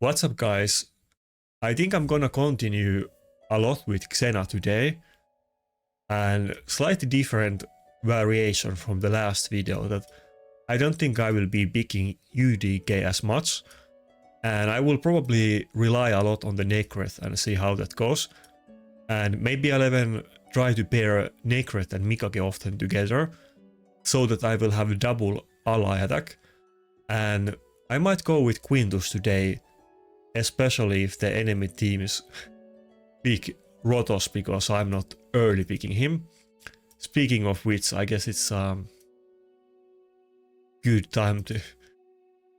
What's up, guys? I think I'm gonna continue a lot with Xena today, and slightly different variation from the last video that I don't think I will be picking UDK as much, and I will probably rely a lot on the Necret and see how that goes. And maybe I'll even try to pair Necret and Mikage often together, so that I will have a double ally attack. And I might go with Quintus today, especially if the enemy teams pick Rotos, because I'm not early picking him. Speaking of which, I guess it's good time to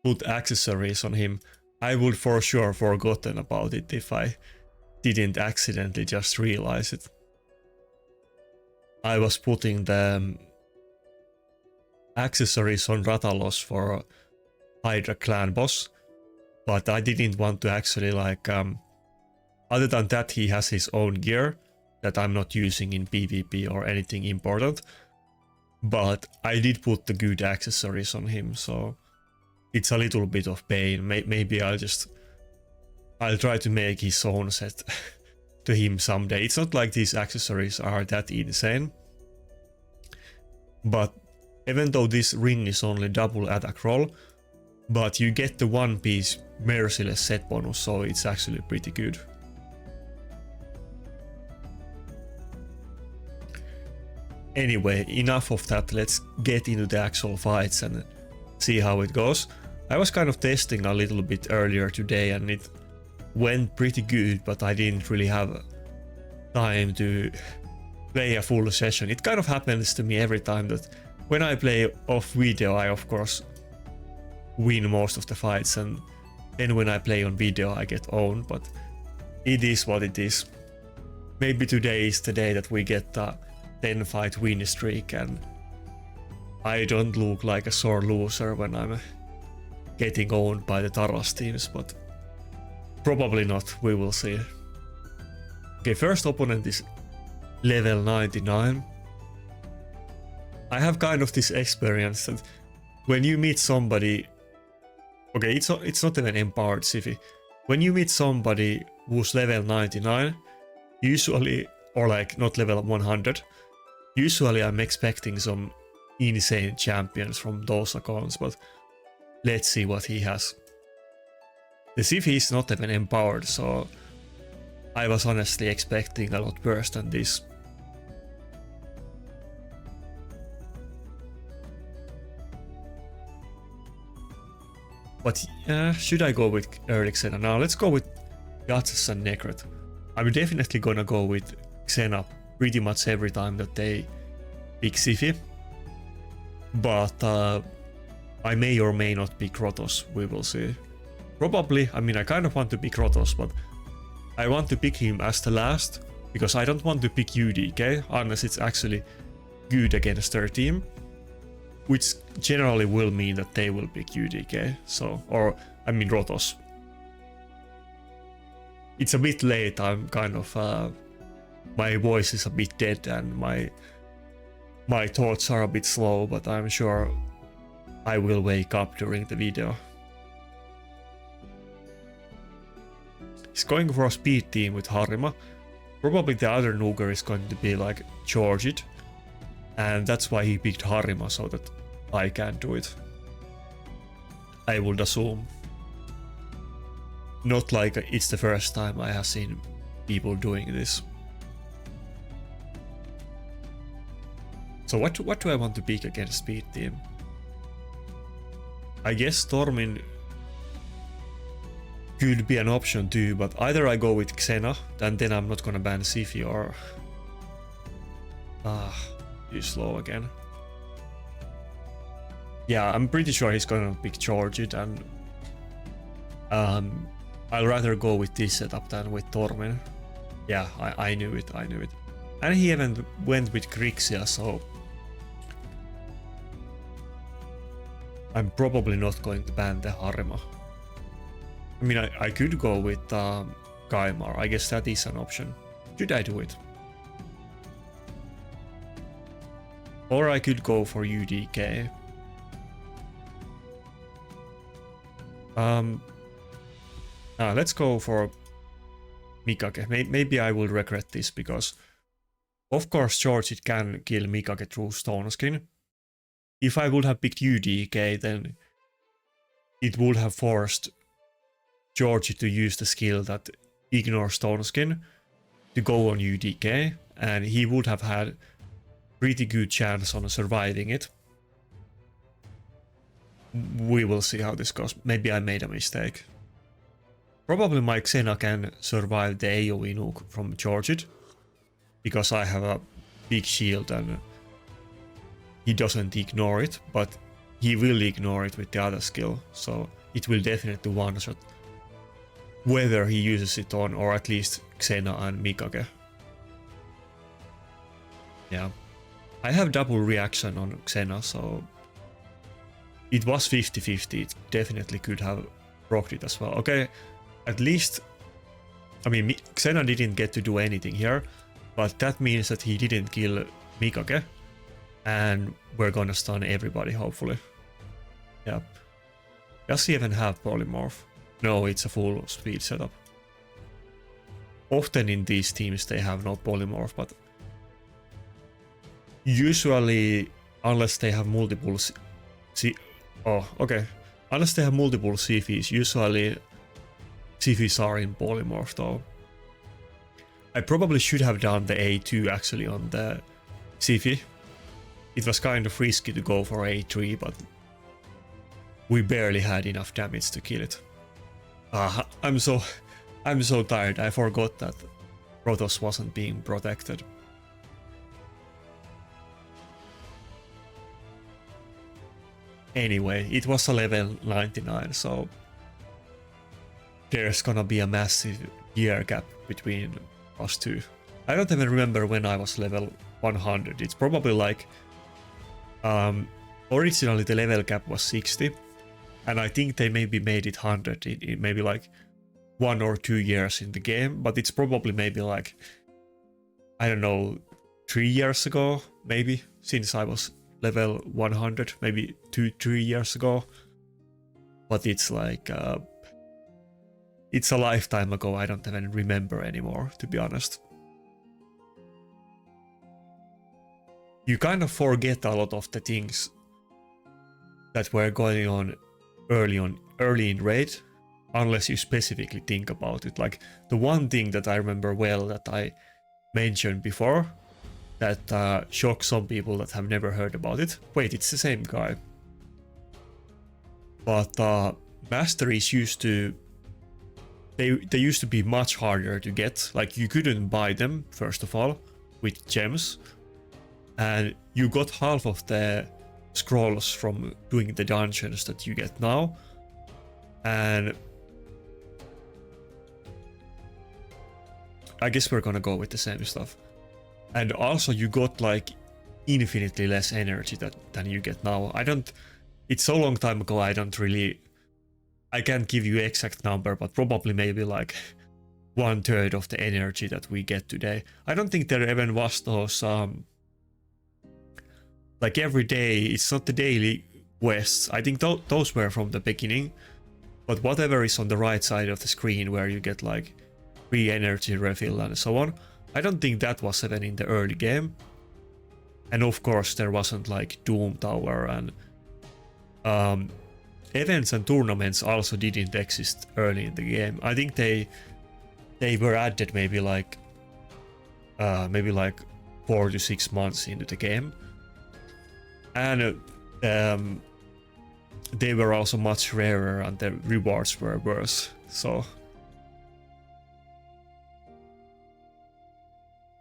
put accessories on him. I would for sure forgotten about it if I didn't accidentally just realize it. I was putting the accessories on Ratalos for Hydra clan boss, but I didn't want to actually other than that, he has his own gear that I'm not using in PvP or anything important, but I did put the good accessories on him, so it's a little bit of pain. Maybe I'll try to make his own set to him someday. It's not like these accessories are that insane, but even though this ring is only double attack roll, but you get the one piece merciless set bonus, so it's actually pretty good. Anyway, enough of that, let's get into the actual fights and see how it goes. I was kind of testing a little bit earlier today and it went pretty good, but I didn't really have time to play a full session. It kind of happens to me every time that when I play off video, I of course win most of the fights, and then when I play on video I get owned, but it is what it is. Maybe today is the day that we get a 10 fight win streak and I don't look like a sore loser when I'm getting owned by the Taras teams, but probably not, we will see. Okay, first opponent is level 99. I have kind of this experience that when you meet somebody, okay, it's not even empowered Siphi. When you meet somebody who's level 99, usually, or like not level 100, usually I'm expecting some insane champions from those accounts, but let's see what he has. The Siphi is not even empowered, so I was honestly expecting a lot worse than this. But should I go with early Xena? Now let's go with Yatses and Necret. I'm definitely gonna go with Xena pretty much every time that they pick Siphi. But I may or may not pick Rotos, we will see. Probably, I mean, I kind of want to pick Rotos, but I want to pick him as the last, because I don't want to pick UDK unless it's actually good against their team, which generally will mean that they will pick UDK, so, or, I mean Rotos. It's a bit late, I'm kind of, my voice is a bit dead and my thoughts are a bit slow, but I'm sure I will wake up during the video. He's going for a speed team with Harima. Probably the other Nuger is going to be like Georgid, and that's why he picked Harima, so that I can do it. I would assume. Not like it's the first time I have seen people doing this. So what do I want to pick against speed team? I guess Stormin could be an option too, but either I go with Xena, and then I'm not gonna ban Siphi, or too slow again. Yeah, I'm pretty sure he's gonna pick Georgid, and I'll rather go with this setup than with Tormin. Yeah, I knew it. And he even went with Grixia, so I'm probably not going to ban the Harima. I mean, I could go with Gaimar. I guess that is an option. Should I do it? Or I could go for UDK. Let's go for Mikage. Maybe I will regret this because, of course, George it can kill Mikage through Stone Skin. If I would have picked UDK, then it would have forced George to use the skill that ignores Stone Skin to go on UDK, and he would have had pretty good chance on surviving it. We will see how this goes. Maybe I made a mistake. Probably my Xena can survive the AoE nuke from George because I have a big shield and he doesn't ignore it, but he will ignore it with the other skill, so it will definitely one-shot whether he uses it on, or at least Xena and Mikage. Yeah. I have double reaction on Xena, so it was 50-50. It definitely could have procced it as well. Okay, at least, I mean, Xena didn't get to do anything here, but that means that he didn't kill Mikage, and we're gonna stun everybody, hopefully. Yeah. Does he even have polymorph? No, it's a full speed setup. Often in these teams they have no polymorph, but usually, unless they have multiple unless they have multiple CVs, usually CVs are in polymorph though. I probably should have done the A2 actually on the CV. It was kind of risky to go for A3, but we barely had enough damage to kill it. I'm so tired. I forgot that Protoss wasn't being protected. Anyway, it was a level 99, so there's gonna be a massive year gap between us two. I don't even remember when I was level 100. It's probably like originally the level cap was 60, and I think they maybe made it 100 in maybe like 1 or 2 years in the game, but it's probably maybe like, I don't know, 3 years ago, maybe, since I was level 100, maybe 2-3 years ago. But it's like, it's a lifetime ago. I don't even remember anymore, to be honest. You kind of forget a lot of the things that were going on early in raid, unless you specifically think about it. Like the one thing that I remember well that I mentioned before that shocked some people that have never heard about it. Wait, it's the same guy. But masteries used to, they used to be much harder to get. Like you couldn't buy them, first of all, with gems, and you got half of the scrolls from doing the dungeons that you get now. And I guess we're gonna go with the same stuff. And also you got like infinitely less energy than you get now. It's so long time ago, I can't give you exact number, but probably maybe like 1/3 of the energy that we get today. I don't think there even was those like every day, it's not the daily quests. I think those were from the beginning, but whatever is on the right side of the screen where you get like free energy refill and so on, I don't think that was even in the early game. And of course there wasn't like Doom Tower, and events and tournaments also didn't exist early in the game. I think they were added maybe like 4 to 6 months into the game. And they were also much rarer and the rewards were worse. So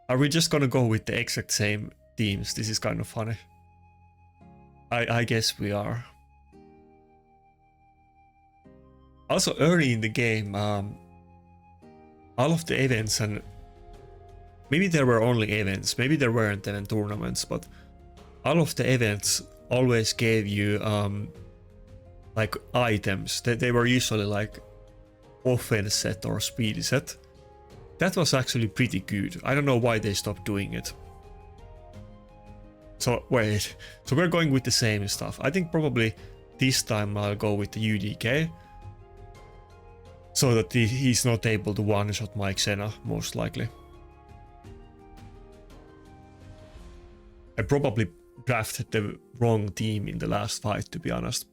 are we just gonna go with the exact same teams? This is kind of funny. I guess we are. Also early in the game, all of the events, and maybe there were only events, maybe there weren't even tournaments, but all of the events always gave you like items. They were usually like offense set or speed set. That was actually pretty good. I don't know why they stopped doing it. So wait, so we're going with the same stuff. I think probably this time I'll go with the UDK. so that he's not able to one-shot my Xena, most likely. I probably drafted the wrong team in the last fight, to be honest.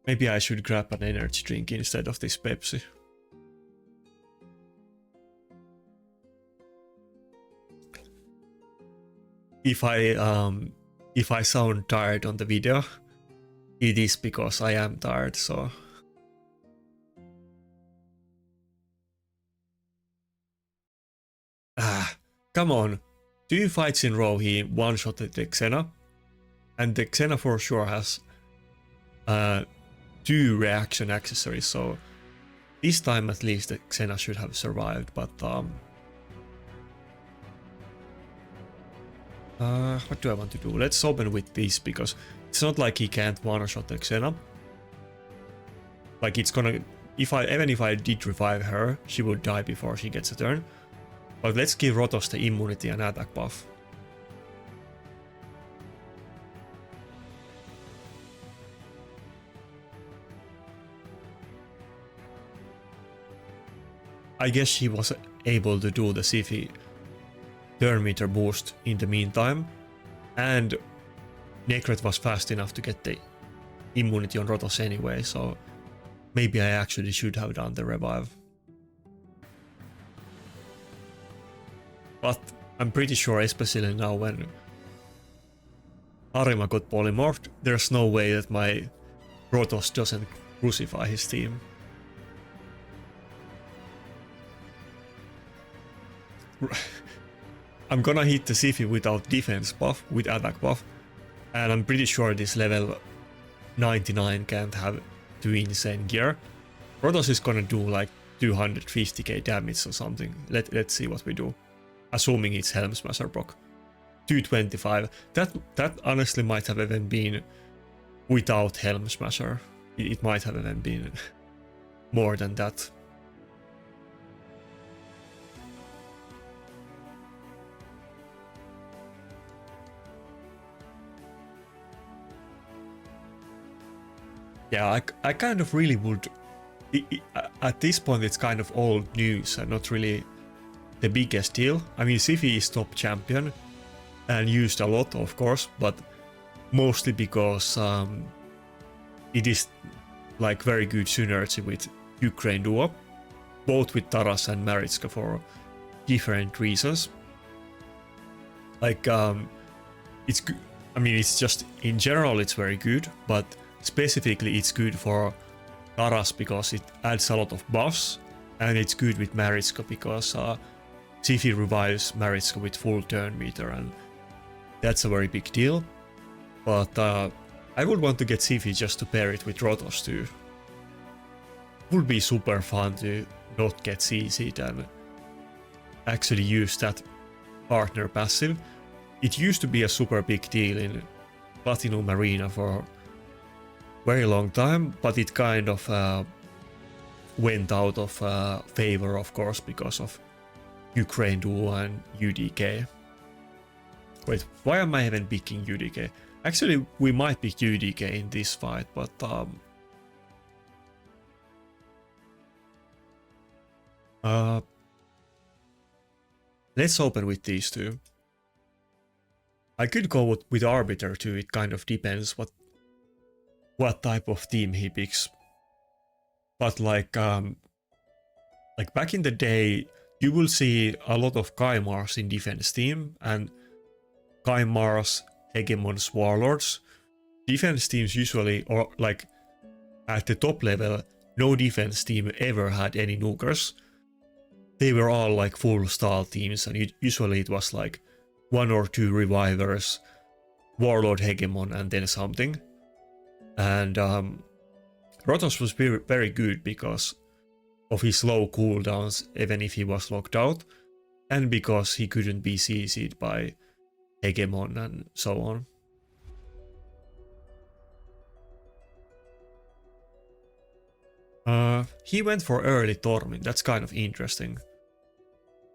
Maybe I should grab an energy drink instead of this Pepsi. If I sound tired on the video, it is because I am tired, so... Come on. 2 fights in a row he one-shotted the Xena. And the Xena for sure has 2 reaction accessories, so this time at least the Xena should have survived, but what do I want to do? Let's open with this, because it's not like he can't one-shot the Xena. Like, it's gonna... even if I did revive her, she would die before she gets a turn. But let's give Rotos the immunity and attack buff. I guess she was able to do the Siphi turn meter boost in the meantime, and Necret was fast enough to get the immunity on Rotos anyway, so maybe I actually should have done the revive. But I'm pretty sure, especially now when Arima got polymorphed, there's no way that my Rotos doesn't crucify his team. I'm gonna hit the Siphi without defense buff, with attack buff, and I'm pretty sure this level 99 can't have too insane gear. Rotos is gonna do like 250k damage or something. Let's see what we do. Assuming it's Helm Smasher proc. 225. That honestly might have even been without Helm Smasher. It might have even been more than that. Yeah, I kind of really would... At this point it's kind of old news and not really the biggest deal. I mean, Siphi is top champion and used a lot, of course, but mostly because it is like very good synergy with Ukraine duo, both with Taras and Maritska for different reasons. Like, it's good. I mean, it's just in general it's very good, but specifically it's good for Taras because it adds a lot of buffs, and it's good with Maritska because Siphi revives Maritska with full turn meter, and that's a very big deal. But I would want to get Siphi just to pair it with Rotos too. Would be super fun to not get CC'd and actually use that partner passive. It used to be a super big deal in Platinum Arena for very long time, but it kind of went out of favor, of course, because of Ukraine duo and UDK. Wait, why am I even picking UDK? Actually, we might pick UDK in this fight, but let's open with these two. I could go with Arbiter too, it kind of depends what type of team he picks. But like back in the day, you will see a lot of Kaimars in defense team, and Kaimars, Hegemons, Warlords. Defense teams usually, or like at the top level, no defense team ever had any nukers. They were all like full stall teams, and usually it was like 1 or 2 revivers, Warlord, Hegemon, and then something. And Rotos was very, very good because of his low cooldowns, even if he was locked out, and because he couldn't be CC'd by Hegemon and so on. He went for early Tormin, that's kind of interesting.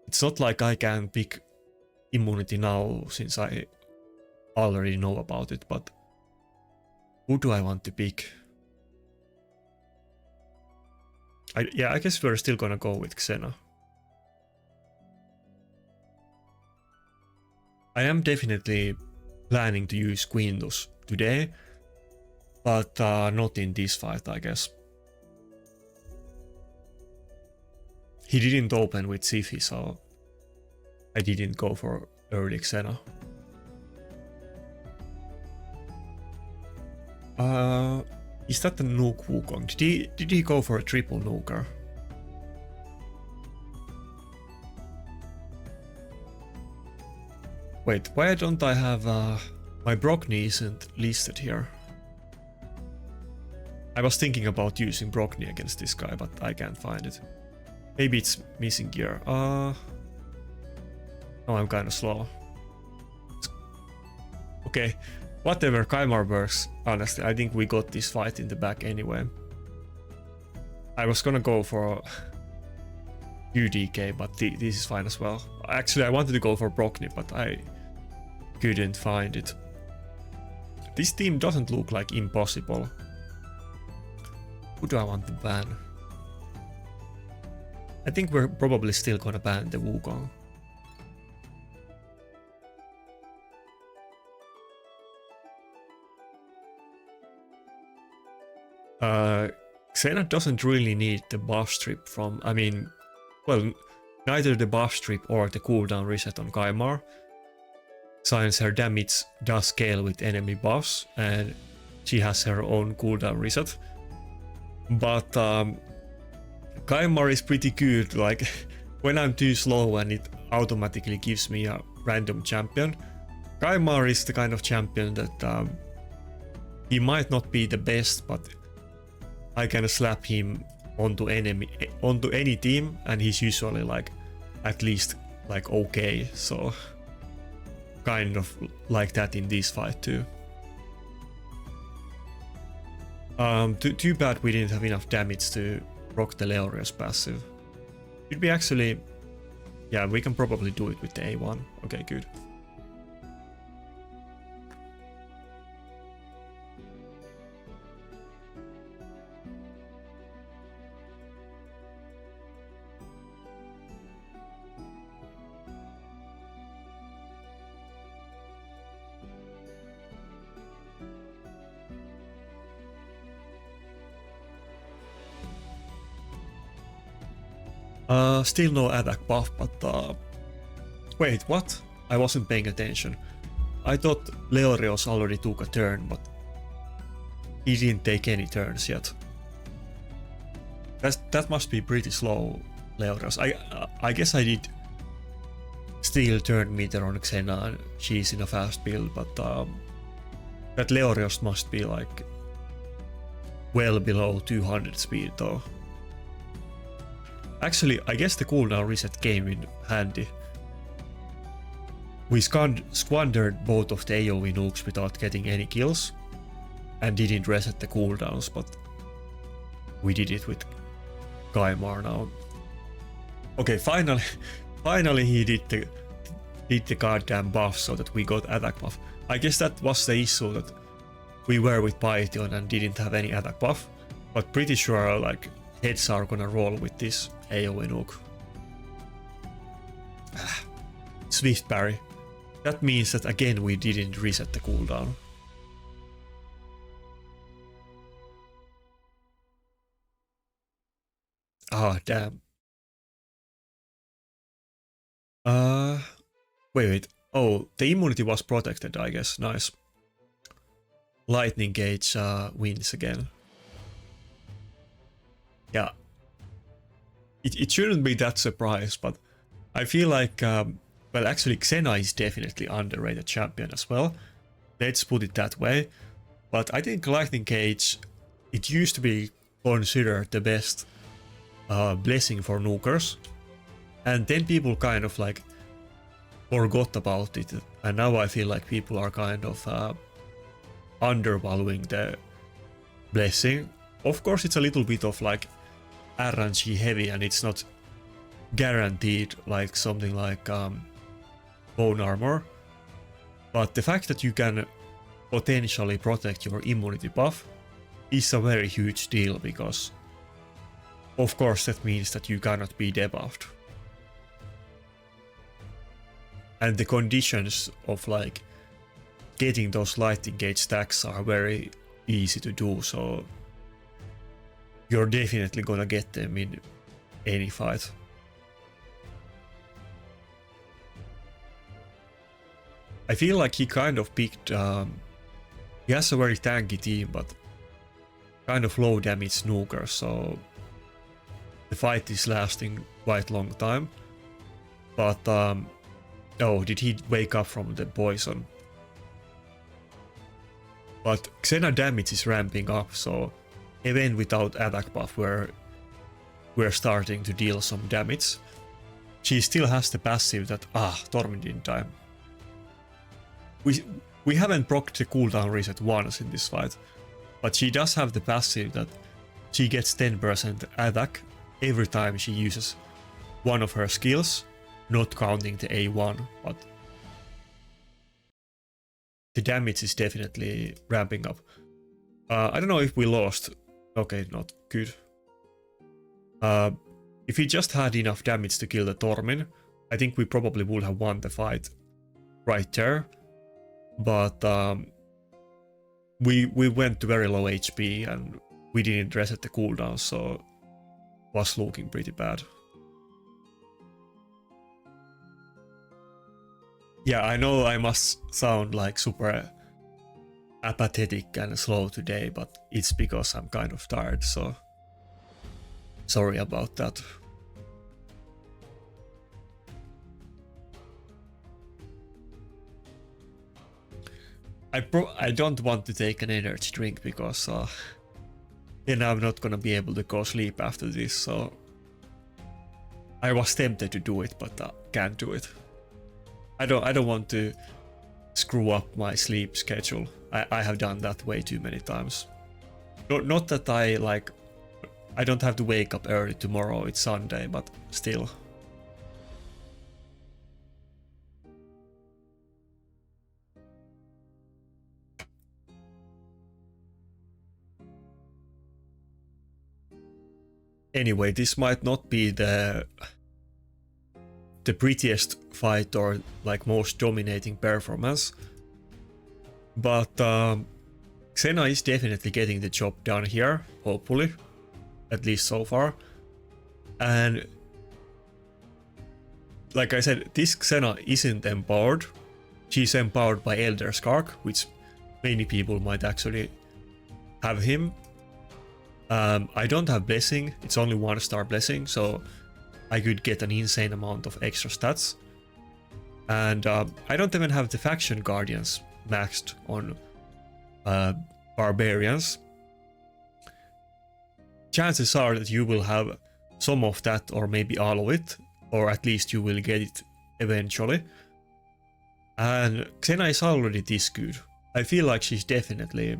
It's not like I can pick immunity now since I already know about it, but who do I want to pick? I guess we're still gonna go with Xena. I am definitely planning to use Quintus today, but not in this fight, I guess. He didn't open with Siphi, so I didn't go for early Xena. Is that the nuke Wukong? Did he go for a triple nuker? Wait, why don't I have my Brockney isn't listed here? I was thinking about using Brockney against this guy, but I can't find it. Maybe it's missing gear. Oh, I'm kind of slow. Okay, whatever, Kaimar works. Honestly, I think we got this fight in the back anyway. I was gonna go for UDK, but this is fine as well. Actually, I wanted to go for Brockney, but I couldn't find it. This team doesn't look like impossible. Who do I want to ban? I think we're probably still gonna ban the Wukong. Xena doesn't really need the buff strip from, I mean, well, neither the buff strip or the cooldown reset on Kaimar, since her damage does scale with enemy buffs and she has her own cooldown reset. But Kaimar is pretty good, like when I'm too slow and it automatically gives me a random champion. Kaimar is the kind of champion that he might not be the best, but I can slap him onto any team and he's usually like at least like okay, so kind of like that in this fight too. Too bad we didn't have enough damage to proc the Leorios passive. Should we actually... Yeah, we can probably do it with the A1. Okay, good. Still no attack buff, but wait, what? I wasn't paying attention. I thought Leorios already took a turn, but he didn't take any turns yet. That must be pretty slow, Leorios. I guess I did steal turn meter on Xena and she's in a fast build, but that Leorios must be like well below 200 speed though. Actually, I guess the cooldown reset came in handy. We squandered both of the AoE nukes without getting any kills and didn't reset the cooldowns, but we did it with Kaimar now. Okay, finally he did the goddamn buff so that we got attack buff. I guess that was the issue, that we were with Python and didn't have any attack buff, but pretty sure like heads are gonna roll with this AoE nuke. Swift parry. That means that again we didn't reset the cooldown. Ah, damn. Wait. Oh, the immunity was protected, I guess. Nice. Lightning Gauge wins again. Yeah. It shouldn't be that surprised, but I feel like, well, actually Xena is definitely underrated champion as well. Let's put it that way. But I think Lightning Cage, it used to be considered the best blessing for nukers. And then people kind of like forgot about it. And now I feel like people are kind of undervaluing the blessing. Of course, it's a little bit of like RNG heavy and it's not guaranteed like something like bone armor, but the fact that you can potentially protect your immunity buff is a very huge deal, because of course that means that you cannot be debuffed. And the conditions of like getting those lightning gauge stacks are very easy to do, so you're definitely gonna get them in any fight. I feel like he kind of picked, he has a very tanky team, but kind of low damage snooker, so the fight is lasting quite long time. But, oh, did he wake up from the poison? But Xena damage is ramping up, so even without attack buff, we're starting to deal some damage. She still has the passive that, Torment in time. We haven't procced the cooldown reset once in this fight, but she does have the passive that she gets 10% attack every time she uses one of her skills, not counting the A1, but the damage is definitely ramping up. I don't know if we lost. Okay, not good. If we just had enough damage to kill the Tormin, I think we probably would have won the fight right there. But we went to very low HP and we didn't reset the cooldown, so it was looking pretty bad. Yeah, I know I must sound like super apathetic and slow today, but it's because I'm kind of tired, so sorry about that. I don't want to take an energy drink because then I'm not gonna be able to go sleep after this, so I was tempted to do it, but can't do it. I don't want to screw up my sleep schedule. I have done that way too many times. Not that I don't have to wake up early tomorrow, it's Sunday, but still. Anyway, this might not be the prettiest fight or like most dominating performance, but Xena is definitely getting the job done here, hopefully, at least so far. And like I said, this Xena isn't empowered. She's empowered by Elder Skark, which many people might actually have him. I don't have blessing, it's only 1-star blessing, so I could get an insane amount of extra stats. And I don't even have the faction guardians maxed on barbarians. Chances are that you will have some of that, or maybe all of it, or at least you will get it eventually. And Xena is already this good. I feel like she's definitely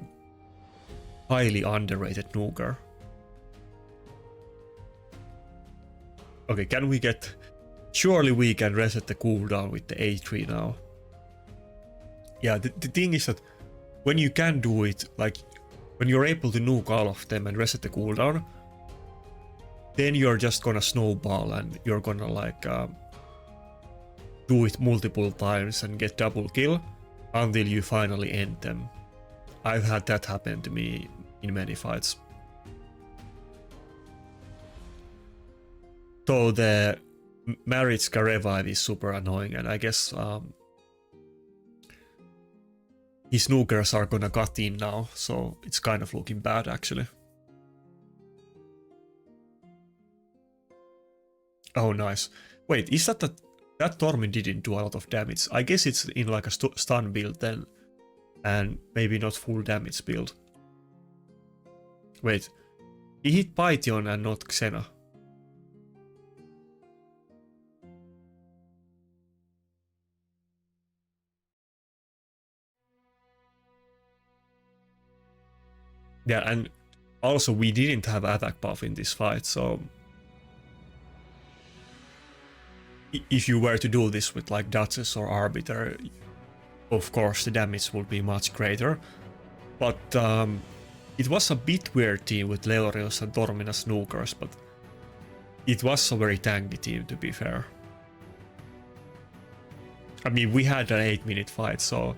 highly underrated nuker. Okay, can we get... Surely we can reset the cooldown with the A3 now. Yeah, the thing is that when you can do it, like when you're able to nuke all of them and reset the cooldown, then you're just gonna snowball and you're gonna like do it multiple times and get double kill until you finally end them. I've had that happen to me in many fights. So the Maritzka revive is super annoying, and I guess his nukers are gonna cut in now, so it's kind of looking bad actually. Oh nice. Wait, is that Tormin didn't do a lot of damage? I guess it's in like a stun build then, and maybe not full damage build. Wait, he hit Python and not Xena. Yeah, and also we didn't have attack buff in this fight, so if you were to do this with like Duchess or Arbiter, of course the damage would be much greater. But it was a bit weird team with Leorios and Tormin as snookers, but it was a very tanky team, to be fair. I mean, we had an 8-minute fight, so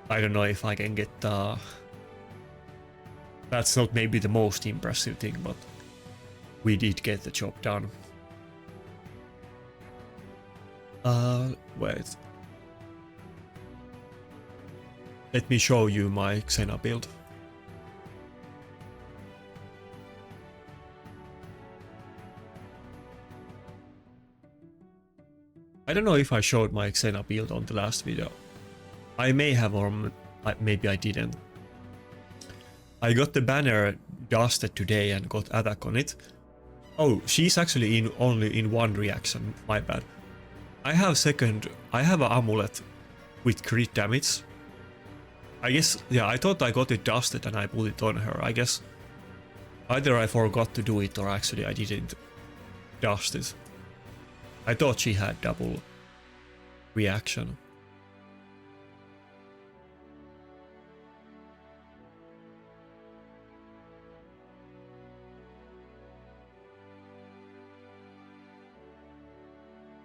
I don't know if I can get... That's not maybe the most impressive thing, but we did get the job done. Wait. Let me show you my Xena build. I don't know if I showed my Xena build on the last video. I may have, or maybe I didn't. I got the banner dusted today and got attack on it. Oh, she's actually only in one reaction, my bad. I have an amulet with crit damage. I guess, yeah, I thought I got it dusted and I put it on her. I guess either I forgot to do it or actually I didn't dust it. I thought she had double reaction.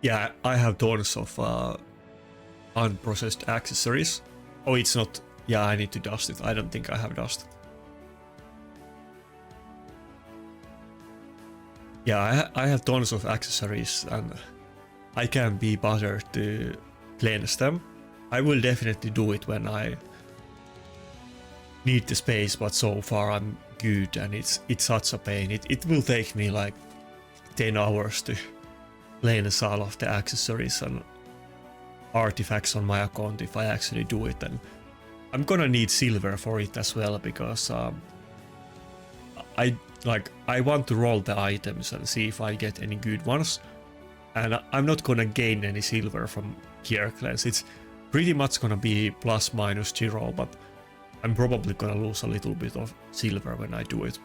Yeah, I have tons of unprocessed accessories. Oh, it's not... Yeah, I need to dust it. I don't think I have dust. Yeah, I have tons of accessories and I can be bothered to cleanse them. I will definitely do it when I need the space, but so far I'm good and it's such a pain. It will take me like 10 hours to cleanse all of the accessories and artifacts on my account if I actually do it, and I'm gonna need silver for it as well because I want to roll the items and see if I get any good ones, and I'm not gonna gain any silver from gear cleanse. It's pretty much gonna be plus minus 0, but I'm probably gonna lose a little bit of silver when I do it.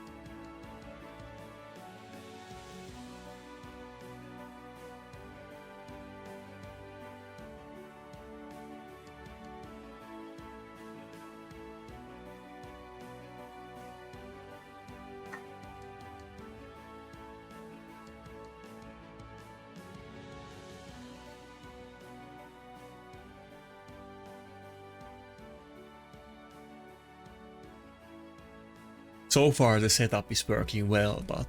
So far the setup is working well, but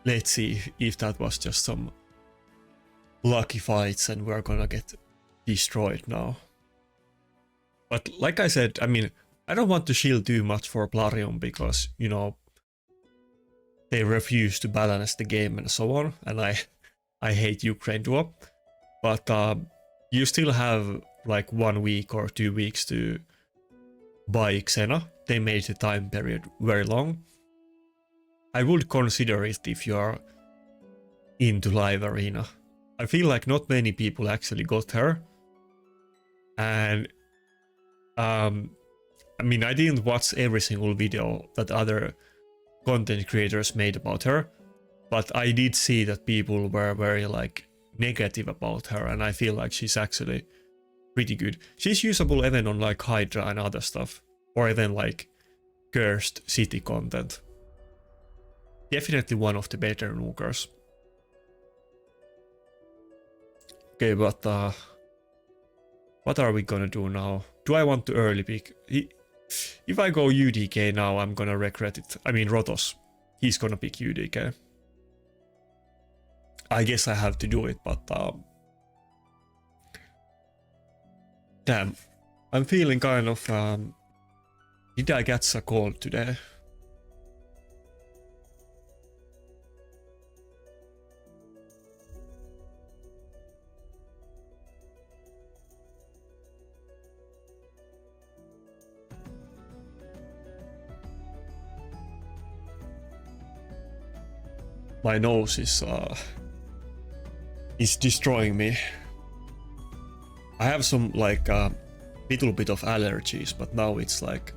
let's see if that was just some lucky fights and we're gonna get destroyed now. But like I said, I mean, I don't want to shield too much for Plarium because, you know, they refuse to balance the game and so on, and I hate Ukraine duo. But you still have like 1 week or 2 weeks to buy Xena. They made the time period very long. I would consider it if you are into live arena. I feel like not many people actually got her. And I mean, I didn't watch every single video that other content creators made about her, but I did see that people were very like negative about her, and I feel like she's actually pretty good. She's usable even on like Hydra and other stuff, or even like cursed city content. Definitely one of the better nukers. Okay, but what are we gonna do now? Do I want to early pick? If I go UDK now, I'm gonna regret it. I mean, Rotos, he's gonna pick UDK. I guess I have to do it, but damn, I'm feeling kind of did I get a cold today? My nose is destroying me. I have some like little bit of allergies, but now it's like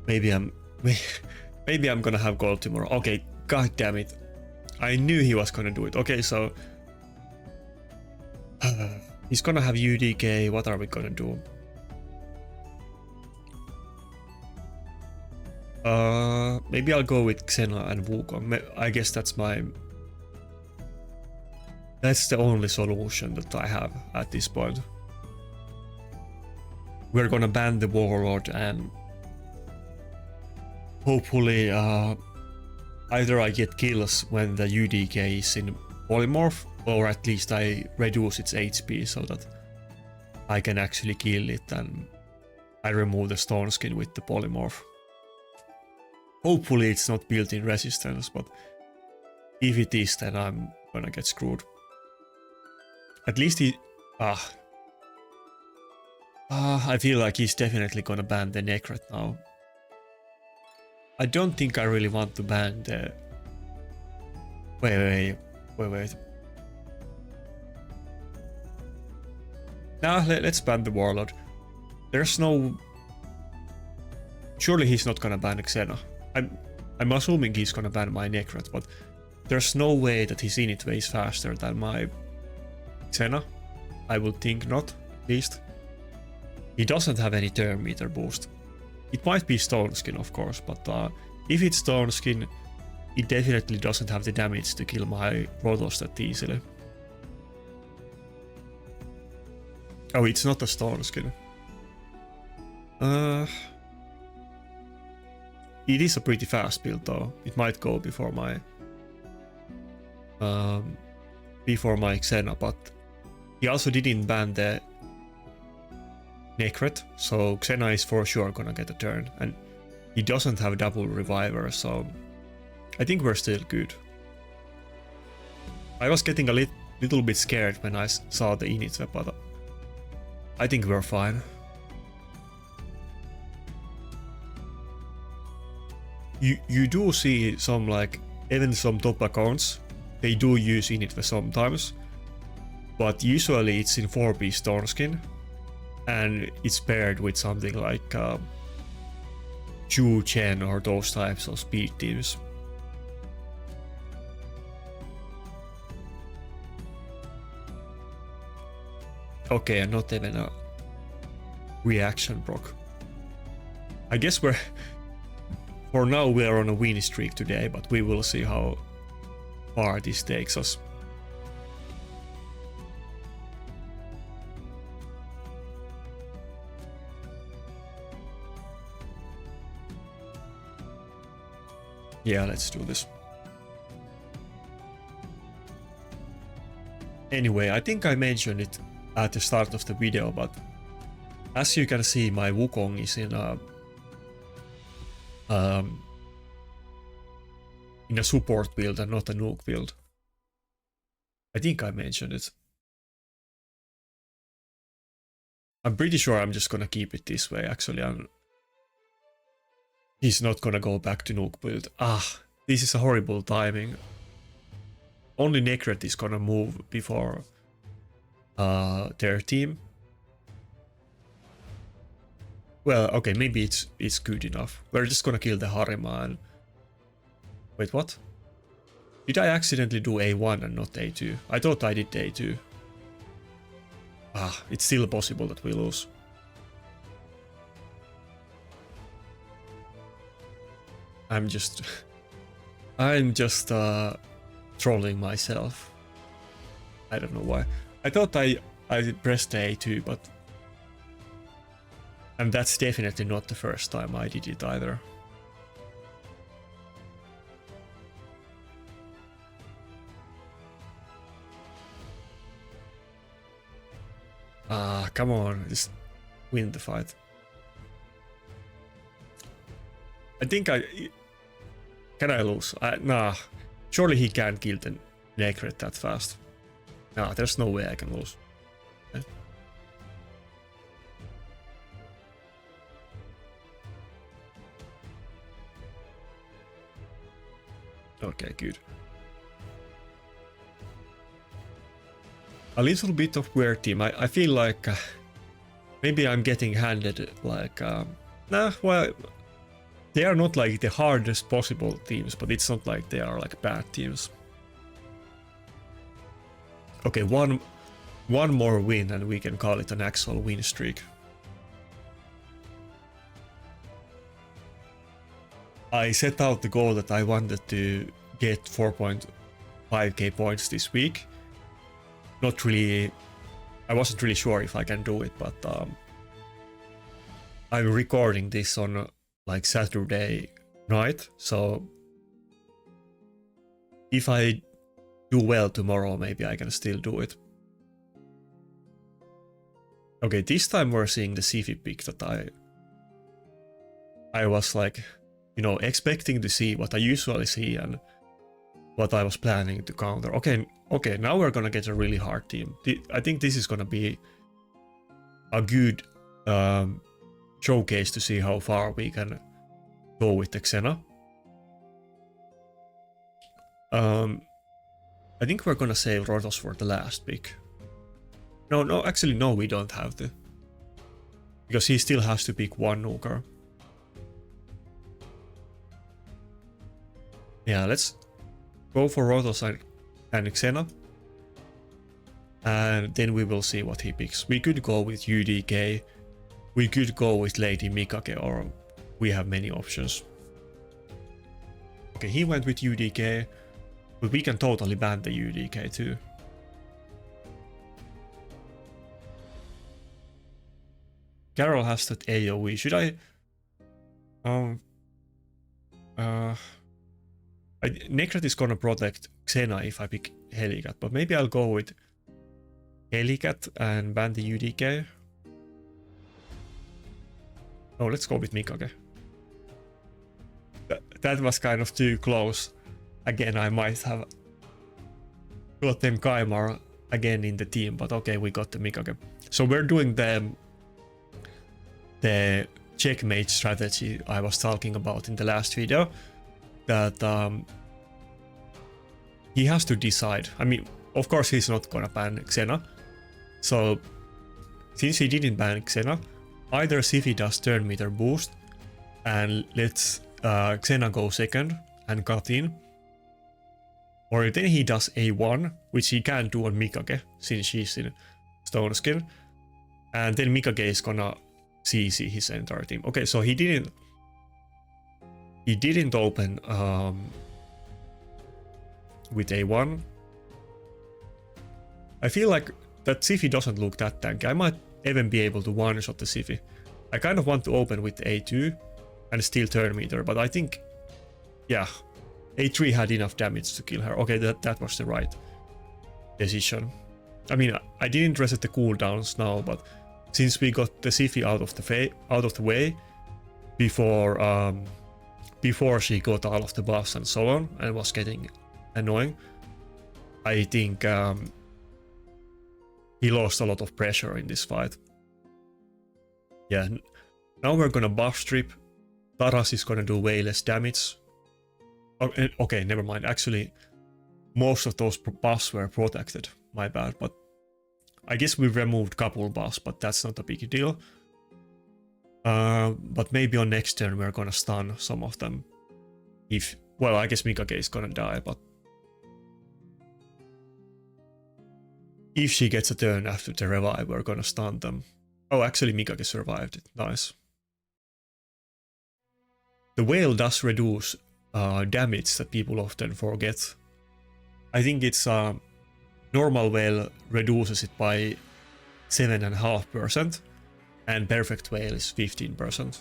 maybe I'm gonna have gold tomorrow. Okay, god damn it. I knew he was gonna do it. Okay, so He's gonna have UDK. What are we gonna do? Maybe I'll go with Xena and Wukong. I guess that's the only solution that I have at this point. We're gonna ban the Warlord and hopefully either I get kills when the UDK is in polymorph, or at least I reduce its HP so that I can actually kill it and I remove the stone skin with the polymorph. Hopefully it's not built-in resistance, but if it is, then I'm gonna get screwed. At least I feel like he's definitely gonna ban the Necret now. I don't think I really want to ban the... Wait. Nah, let's ban the Warlord. There's no... Surely he's not gonna ban Xena. I'm assuming he's gonna ban my Necret, but there's no way that his init way is faster than my Xena. I would think not, at least. He doesn't have any turn meter boost. It might be stone skin, of course, but if it's stone skin, it definitely doesn't have the damage to kill my Protoss that easily. Oh, it's not a stone skin. It is a pretty fast build though. It might go before my Xena, but he also didn't ban the Necret, so Xena is for sure gonna get a turn, and he doesn't have double reviver, so I think we're still good. I was getting a little bit scared when I saw the init, but I think we're fine. You do see some, like, even some top accounts, they do use init sometimes, but usually it's in 4-piece stone skin, and it's paired with something like Chu Chen or those types of speed teams. Okay, and not even a reaction proc. I guess for now we are on a win streak today, but we will see how far this takes us. Yeah, let's do this. Anyway, I think I mentioned it at the start of the video, but as you can see, my Wukong is in a support build and not a nuke build. I think I mentioned it. I'm pretty sure I'm just gonna keep it this way, actually. He's not gonna go back to nuke build. This is a horrible timing. Only Necret is gonna move before their team. Well, okay, maybe it's good enough. We're just gonna kill the Harima and... Wait, what? Did I accidentally do A1 and not A2? I thought I did A2. It's still possible that we lose. I'm just trolling myself. I don't know why. I thought I pressed A2, but... And that's definitely not the first time I did it either. Come on, just win the fight. I think Can I lose? Nah. Surely he can't kill the Necret that fast. Nah, there's no way I can lose. Okay, good. A little bit of weird team. I feel like maybe I'm getting handed like... nah, well... They are not like the hardest possible teams, but it's not like they are like bad teams. Okay, one one more win and we can call it an actual win streak. I set out the goal that I wanted to get 4.5k points this week. Not really, I wasn't really sure if I can do it, but I'm recording this on like Saturday night, so if I do well tomorrow, maybe I can still do it. Okay, this time we're seeing the Sifi pick that I was like, you know, expecting to see what I usually see and what I was planning to counter. Okay, now we're gonna get a really hard team. I think this is gonna be a good showcase to see how far we can go with the Xena. I think we're gonna save Rotos for the last pick. No, actually no, we don't have to. Because he still has to pick one nuker. Yeah, let's go for Rotos and Xena. And then we will see what he picks. We could go with UDK. We could go with Lady Mikage, or we have many options. Okay, he went with UDK. But we can totally ban the UDK too. Carol has that AoE. Should I? Necret is gonna protect Xena if I pick Helicat, but maybe I'll go with Helicat and ban the UDK. Oh, let's go with Mikage. That was kind of too close. Again, I might have got them Kaimar again in the team, but okay, we got the Mikage. So we're doing the checkmate strategy I was talking about in the last video. That he has to decide. I mean, of course he's not gonna ban Xena. So since he didn't ban Xena, either Sifi does turn meter boost and lets Xena go second and cut in, or then he does A1, which he can't do on Mikage since she's in Stone Skin, and then Mikage is gonna CC his entire team. Okay, so he didn't open with A1. I feel like that Sifi doesn't look that tanky. I might even be able to one-shot the Sifi. I kind of want to open with A2 and steal turn meter, but I think, yeah, A3 had enough damage to kill her. Okay, that was the right decision. I mean, I didn't reset the cooldowns now, but since we got the Sifi out of the way before she got all of the buffs and so on and was getting annoying, I think he lost a lot of pressure in this fight. Yeah, now we're gonna buff strip. Taras is gonna do way less damage. Okay, never mind. Actually, most of those buffs were protected. My bad, but I guess we removed couple buffs, but that's not a big deal. But maybe on next turn we're gonna stun some of them. Well, I guess Mikage is gonna die, but if she gets a turn after the revive, we're gonna stun them. Oh, actually Mikage survived it. Nice. The whale does reduce damage that people often forget. I think it's normal whale reduces it by 7.5%, and perfect whale is 15%.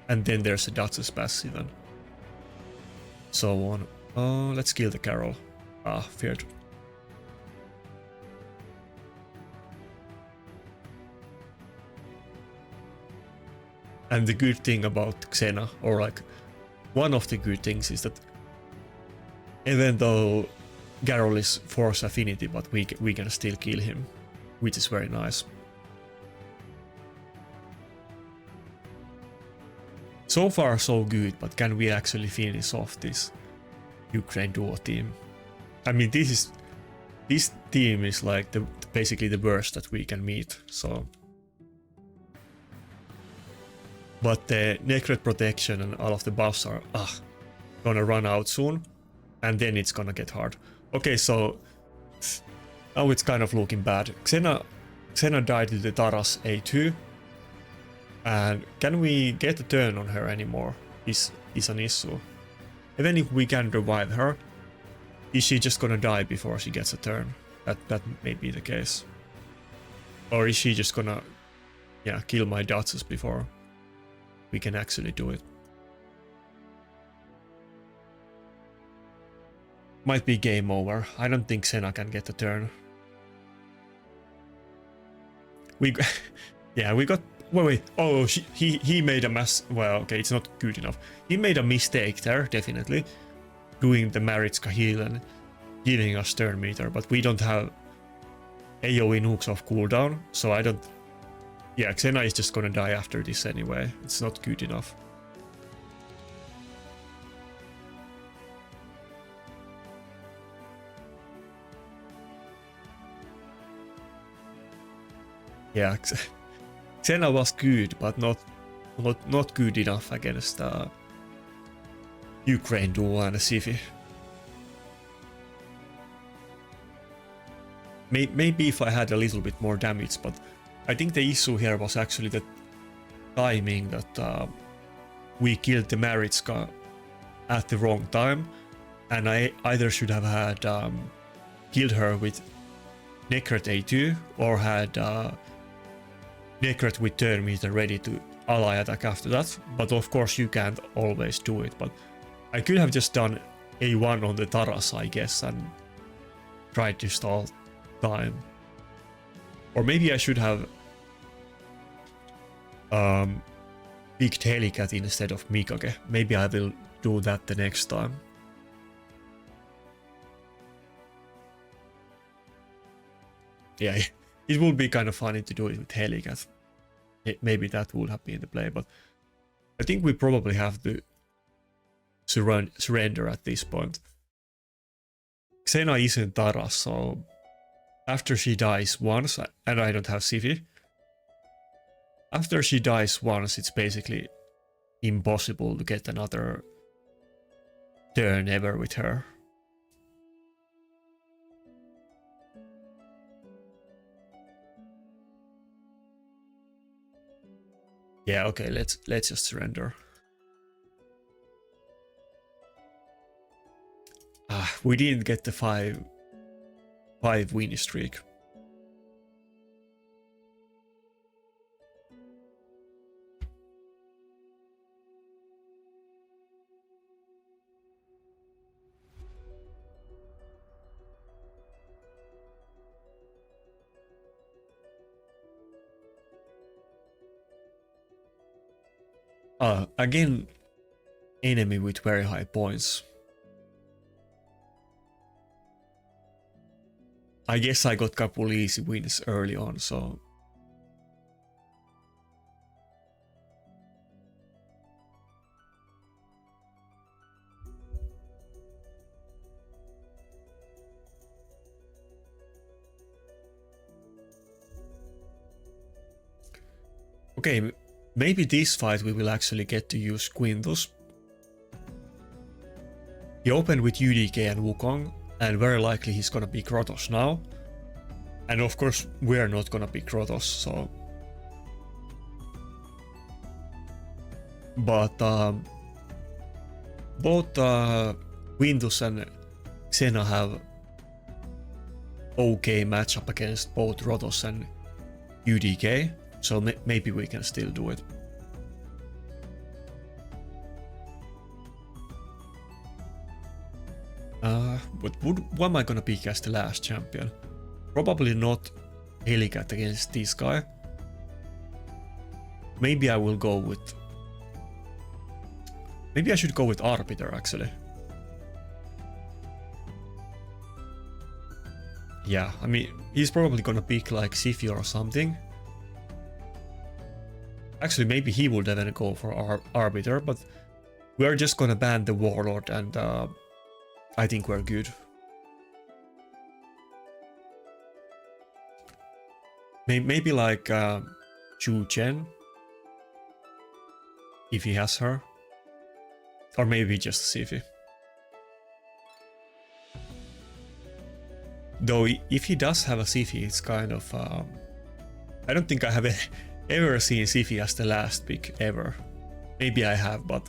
And then there's a Duchess passive and so on. Let's kill the Carol. Feared. And the good thing about Xena, or like one of the good things, is that even though Garrel is force affinity, but we can still kill him, which is very nice. So far so good, but can we actually finish off this Ukraine duo team? I mean, this team is like basically the worst that we can meet, so. But the Necret protection and all of the buffs are gonna run out soon, and then it's gonna get hard. Okay, so Now it's kind of looking bad. Xena died to the Taras A2. And can we get a turn on her anymore? Is an issue. Even if we can revive her, is she just gonna die before she gets a turn? That may be the case. Or is she just gonna, yeah, kill my Duchess before we can actually do it? Might be game over. I don't think Xena can get a turn. Yeah, we got. Wait. Oh, he made a mess. Well, okay, it's not good enough. He made a mistake there, definitely, doing the Maritska heal and giving us turn meter. But we don't have AoE nukes off cooldown, so I don't. Yeah, Xena is just gonna die after this anyway. It's not good enough. Yeah, Xena was good, but not good enough against Ukraine duo and Sifi. Maybe if I had a little bit more damage, but I think the issue here was actually the timing that we killed the Maritska at the wrong time, and I either should have had killed her with Necret A2 or had Necret with turn meter ready to ally attack after that, but of course you can't always do it. But I could have just done A1 on the Taras, I guess, and tried to stall time. Or maybe I should have picked Helicat instead of Mikage. Maybe I will do that the next time. Yeah, it would be kind of funny to do it with Helicat. Maybe that would have been the play, but I think we probably have to surrender at this point. Xena isn't Taras, so after she dies once, and I don't have Sifi, after she dies once, it's basically impossible to get another turn ever with her. Yeah, okay, let's just surrender. We didn't get the five win streak. Again, enemy with very high points. I guess I got couple easy wins early on, so okay, maybe this fight we will actually get to use Quintus. He opened with UDK and Wukong, and very likely he's gonna be Krotos now. And of course, we're not gonna be Krotos, so... But both Quintus and Xena have okay matchup against both Rotos and UDK, so maybe we can still do it. But what am I gonna pick as the last champion? Probably not Helicat against this guy. Maybe I will go with... Maybe I should go with Arbiter, actually. Yeah, I mean, he's probably gonna pick like Sifi or something. Actually, maybe he will then go for Arbiter, but we're just gonna ban the Warlord and I think we're good. Maybe like Chu Chen, if he has her. Or maybe just Sifi. Though if he does have a Siphi, it's kind of... I don't think I have ever seen Siphi as the last pick ever. Maybe I have, but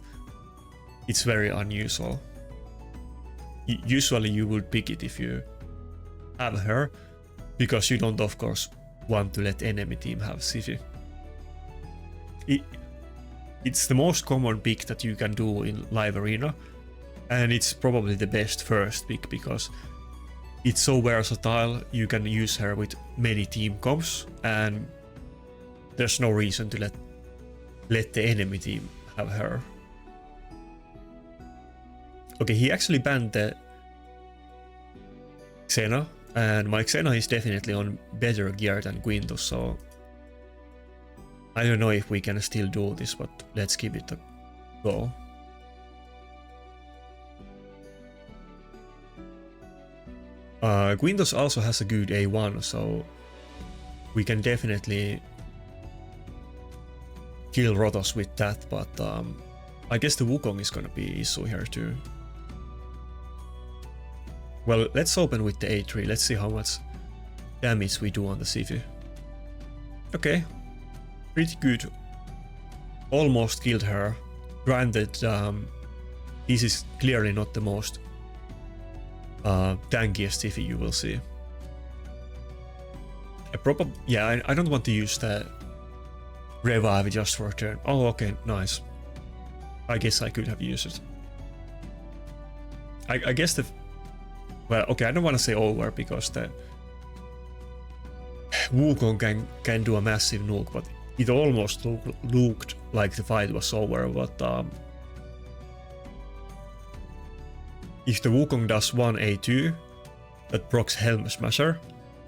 it's very unusual. Usually you would pick it if you have her, because you don't of course want to let enemy team have Siphi. It's the most common pick that you can do in live arena, and it's probably the best first pick because it's so versatile. You can use her with many team comps, and there's no reason to let the enemy team have her. Okay, he actually banned the Xena, and my Xena is definitely on better gear than Quintus, so I don't know if we can still do this, but let's give it a go. Quintus also has a good A1, so we can definitely kill Rotos with that, but I guess the Wukong is gonna be issue here too. Well, let's open with the A3, let's see how much damage we do on the Siphi. Okay, pretty good. Almost killed her. Granted, this is clearly not the most tankiest Siphi you will see. I don't want to use the revive just for a turn. Oh, okay, nice. I guess I could have used it. I guess the... Well, okay, I don't want to say over because the Wukong can do a massive nuke, but it almost looked like the fight was over, but if the Wukong does 1 A2 that procs Helm Smasher,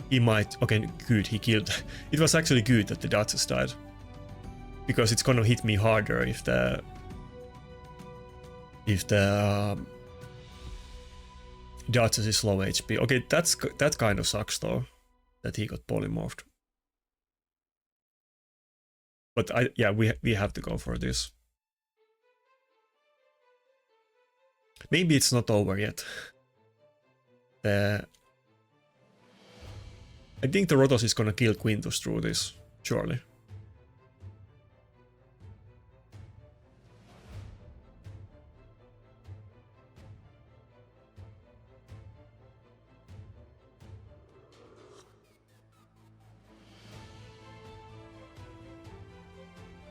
he might... Okay, good, he killed. It was actually good that the Duchess died, because it's gonna hit me harder if the Duchess is low HP. Okay, that kind of sucks though, that he got polymorphed. But we have to go for this. Maybe it's not over yet. I think the Rotos is gonna kill Quintus through this, surely.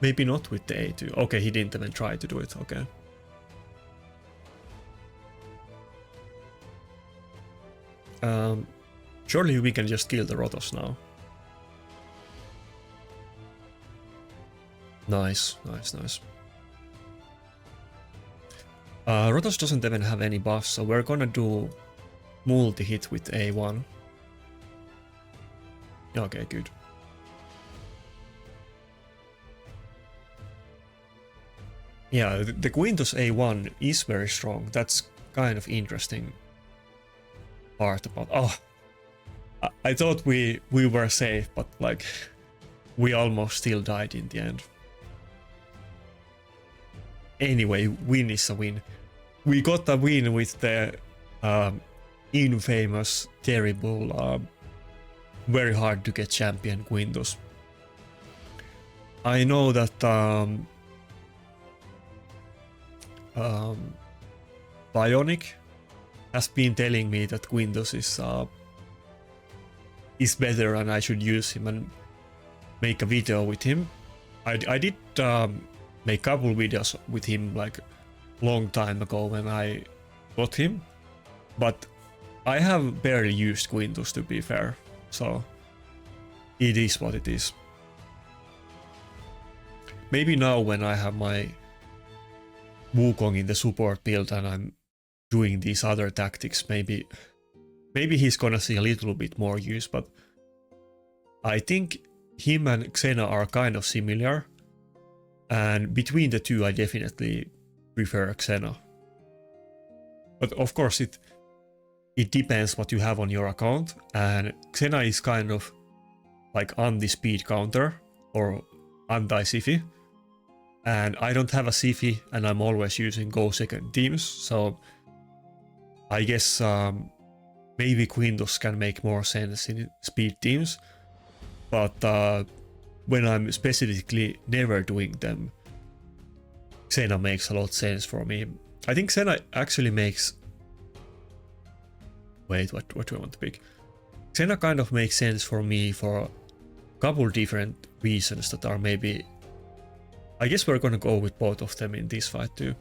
Maybe not with the A2. Okay, he didn't even try to do it, okay. Surely we can just kill the Rotos now. Nice, nice, nice. Rotos doesn't even have any buffs, so we're gonna do multi-hit with A1. Okay, good. Yeah, the Quintus A1 is very strong. That's kind of interesting part about... Oh, I thought we were safe, but like we almost still died in the end. Anyway, win is a win. We got a win with the infamous, terrible, very hard to get champion Quintus. I know that Bionic has been telling me that Quintus is better and I should use him and make a video with him. I did make a couple videos with him like long time ago when I got him, but I have barely used Quintus, to be fair, so it is what it is. Maybe now when I have my Wukong in the support build and I'm doing these other tactics, maybe he's gonna see a little bit more use, but I think him and Xena are kind of similar, and between the two I definitely prefer Xena. But of course it depends what you have on your account, and Xena is kind of like anti-speed counter or anti-Siphi, and I don't have a Siphi and I'm always using go second teams, so I guess maybe Quintus can make more sense in speed teams, but when I'm specifically never doing them, Xena makes a lot of sense for me. I think Xena actually makes... Wait, what do I want to pick? Xena kind of makes sense for me for a couple different reasons that are maybe... I guess we're gonna go with both of them in this fight too.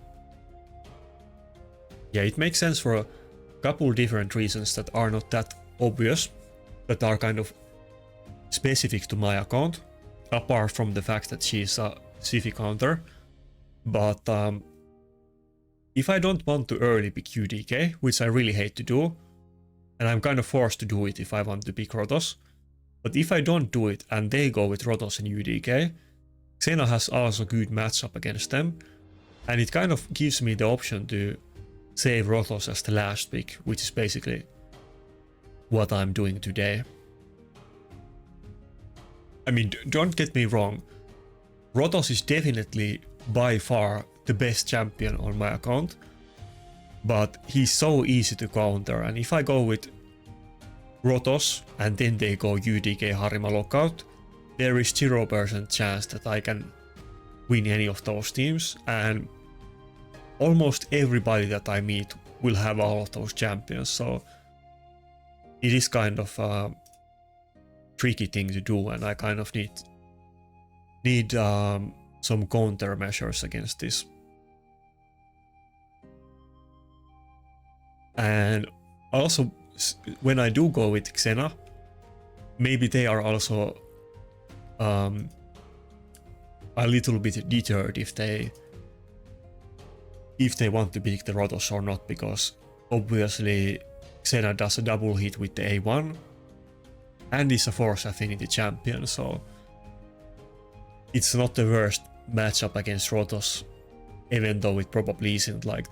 Yeah, it makes sense for a couple different reasons that are not that obvious, that are kind of specific to my account, apart from the fact that she's a Siphi counter. But if I don't want to early pick UDK, which I really hate to do, and I'm kind of forced to do it if I want to pick Rotos, but if I don't do it and they go with Rotos and UDK, Xena has also good matchup against them, and it kind of gives me the option to save Rotos as the last pick, which is basically what I'm doing today. I mean, don't get me wrong, Rotos is definitely by far the best champion on my account, but he's so easy to counter, and if I go with Rotos and then they go UDK Harima lockout, there is 0% chance that I can win any of those teams, and almost everybody that I meet will have all of those champions, so it is kind of a tricky thing to do, and I kind of need some countermeasures against this. And also, when I do go with Xena, maybe they are also a little bit deterred if they want to pick the Rotos or not, because obviously Xena does a double hit with the A1 and is a Force Affinity champion, so it's not the worst matchup against Rotos, even though it probably isn't like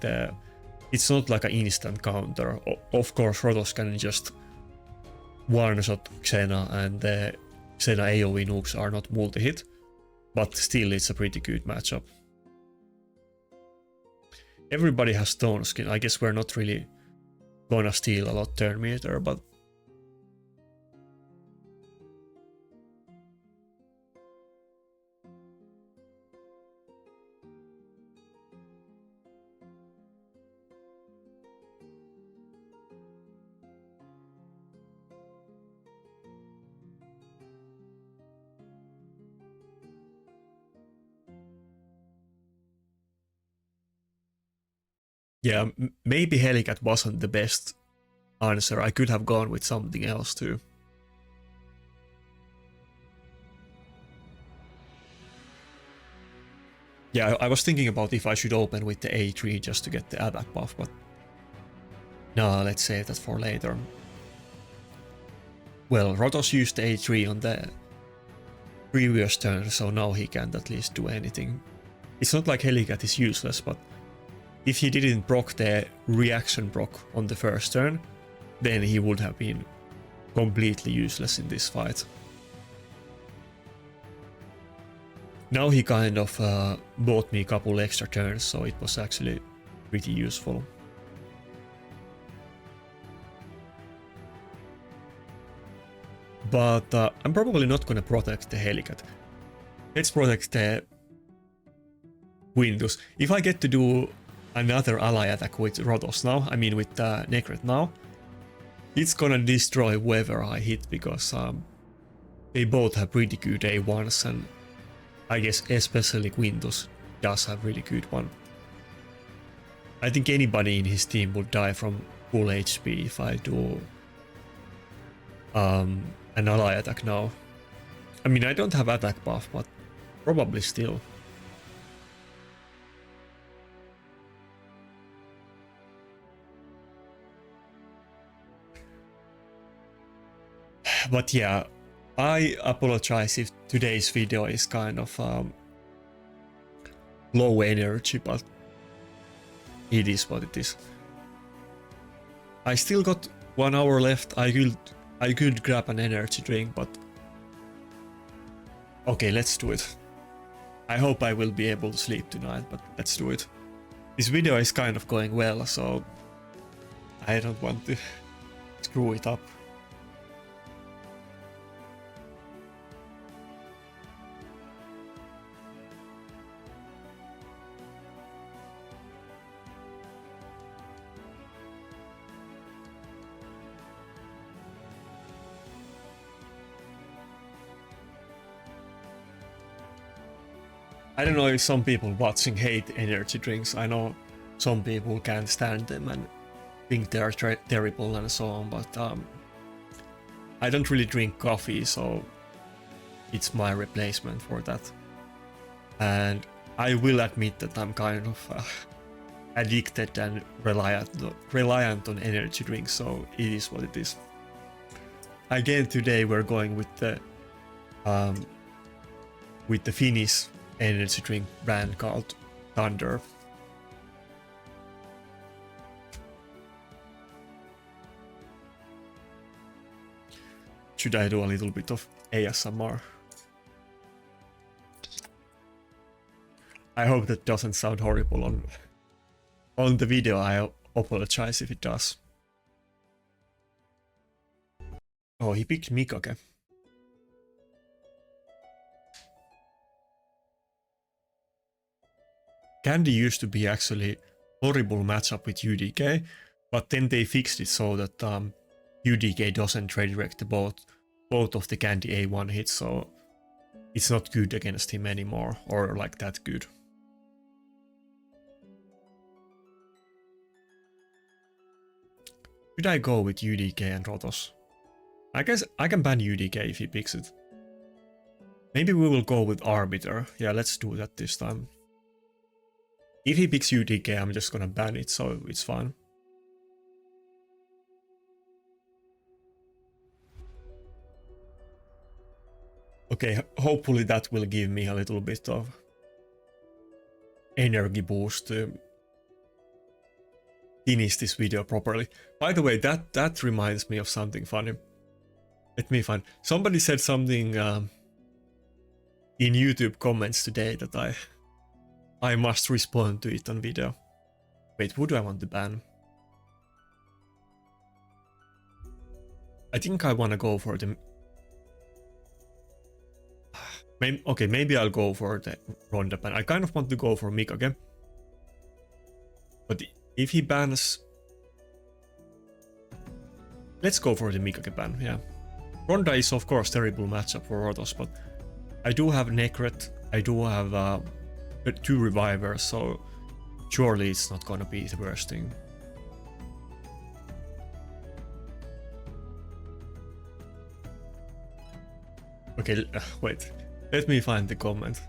it's not like an instant counter. Of course, Rotos can just one-shot Xena, and the Xena AoE nukes are not multi-hit, but still it's a pretty good matchup. Everybody has Stone Skin. I guess we're not really gonna steal a lot turn meter, but yeah, maybe Helicat wasn't the best answer. I could have gone with something else too. Yeah, I was thinking about if I should open with the A3 just to get the attack buff, but no, let's save that for later. Well, Rotos used the A3 on the previous turn, so now he can't at least do anything. It's not like Helicat is useless, but if he didn't proc the reaction proc on the first turn, then he would have been completely useless in this fight. Now he kind of bought me a couple extra turns, so it was actually pretty useful. But I'm probably not gonna protect the Helicat. Let's protect the Windus. If I get to do another ally attack with Rotos now, I mean with Necret now, it's gonna destroy whoever I hit, because they both have pretty good A1s, and I guess especially Quintus does have really good one. I think anybody in his team would die from full HP if I do an ally attack now. I mean, I don't have attack buff, but probably still. But yeah, I apologize if today's video is kind of low energy, but it is what it is. I still got 1 hour left. I could grab an energy drink, but okay, let's do it. I hope I will be able to sleep tonight, but let's do it. This video is kind of going well, so I don't want to screw it up. I don't know if some people watching hate energy drinks. I know some people can't stand them and think they are terrible and so on, but I don't really drink coffee, so it's my replacement for that. And I will admit that I'm kind of addicted and reliant on energy drinks, so it is what it is. Again, today we're going with the Finnish energy drink brand called Thunder. Should I do a little bit of ASMR? I hope that doesn't sound horrible on the video. I apologize if it does. Oh, he picked Mikage. Candy used to be actually horrible matchup with UDK, but then they fixed it so that UDK doesn't redirect both of the Candy A1 hits, so it's not good against him anymore, or like that good. Should I go with UDK and Rotos? I guess I can ban UDK if he picks it. Maybe we will go with Arbiter. Yeah, let's do that this time. If he picks UDK, I'm just gonna ban it, so it's fine. Okay, hopefully that will give me a little bit of energy boost to finish this video properly. By the way, that reminds me of something funny. Let me find. Somebody said something in YouTube comments today that I must respond to it on video. Wait, who do I want to ban? I think I want to go for the... Okay, maybe I'll go for the Ronda ban. I kind of want to go for Mikage. But if he bans... Let's go for the Mikage ban, yeah. Ronda is of course terrible matchup for Rotos, but I do have Necret, I do have 2 Revivers, so surely it's not gonna be the worst thing. Okay, wait. Let me find the comment.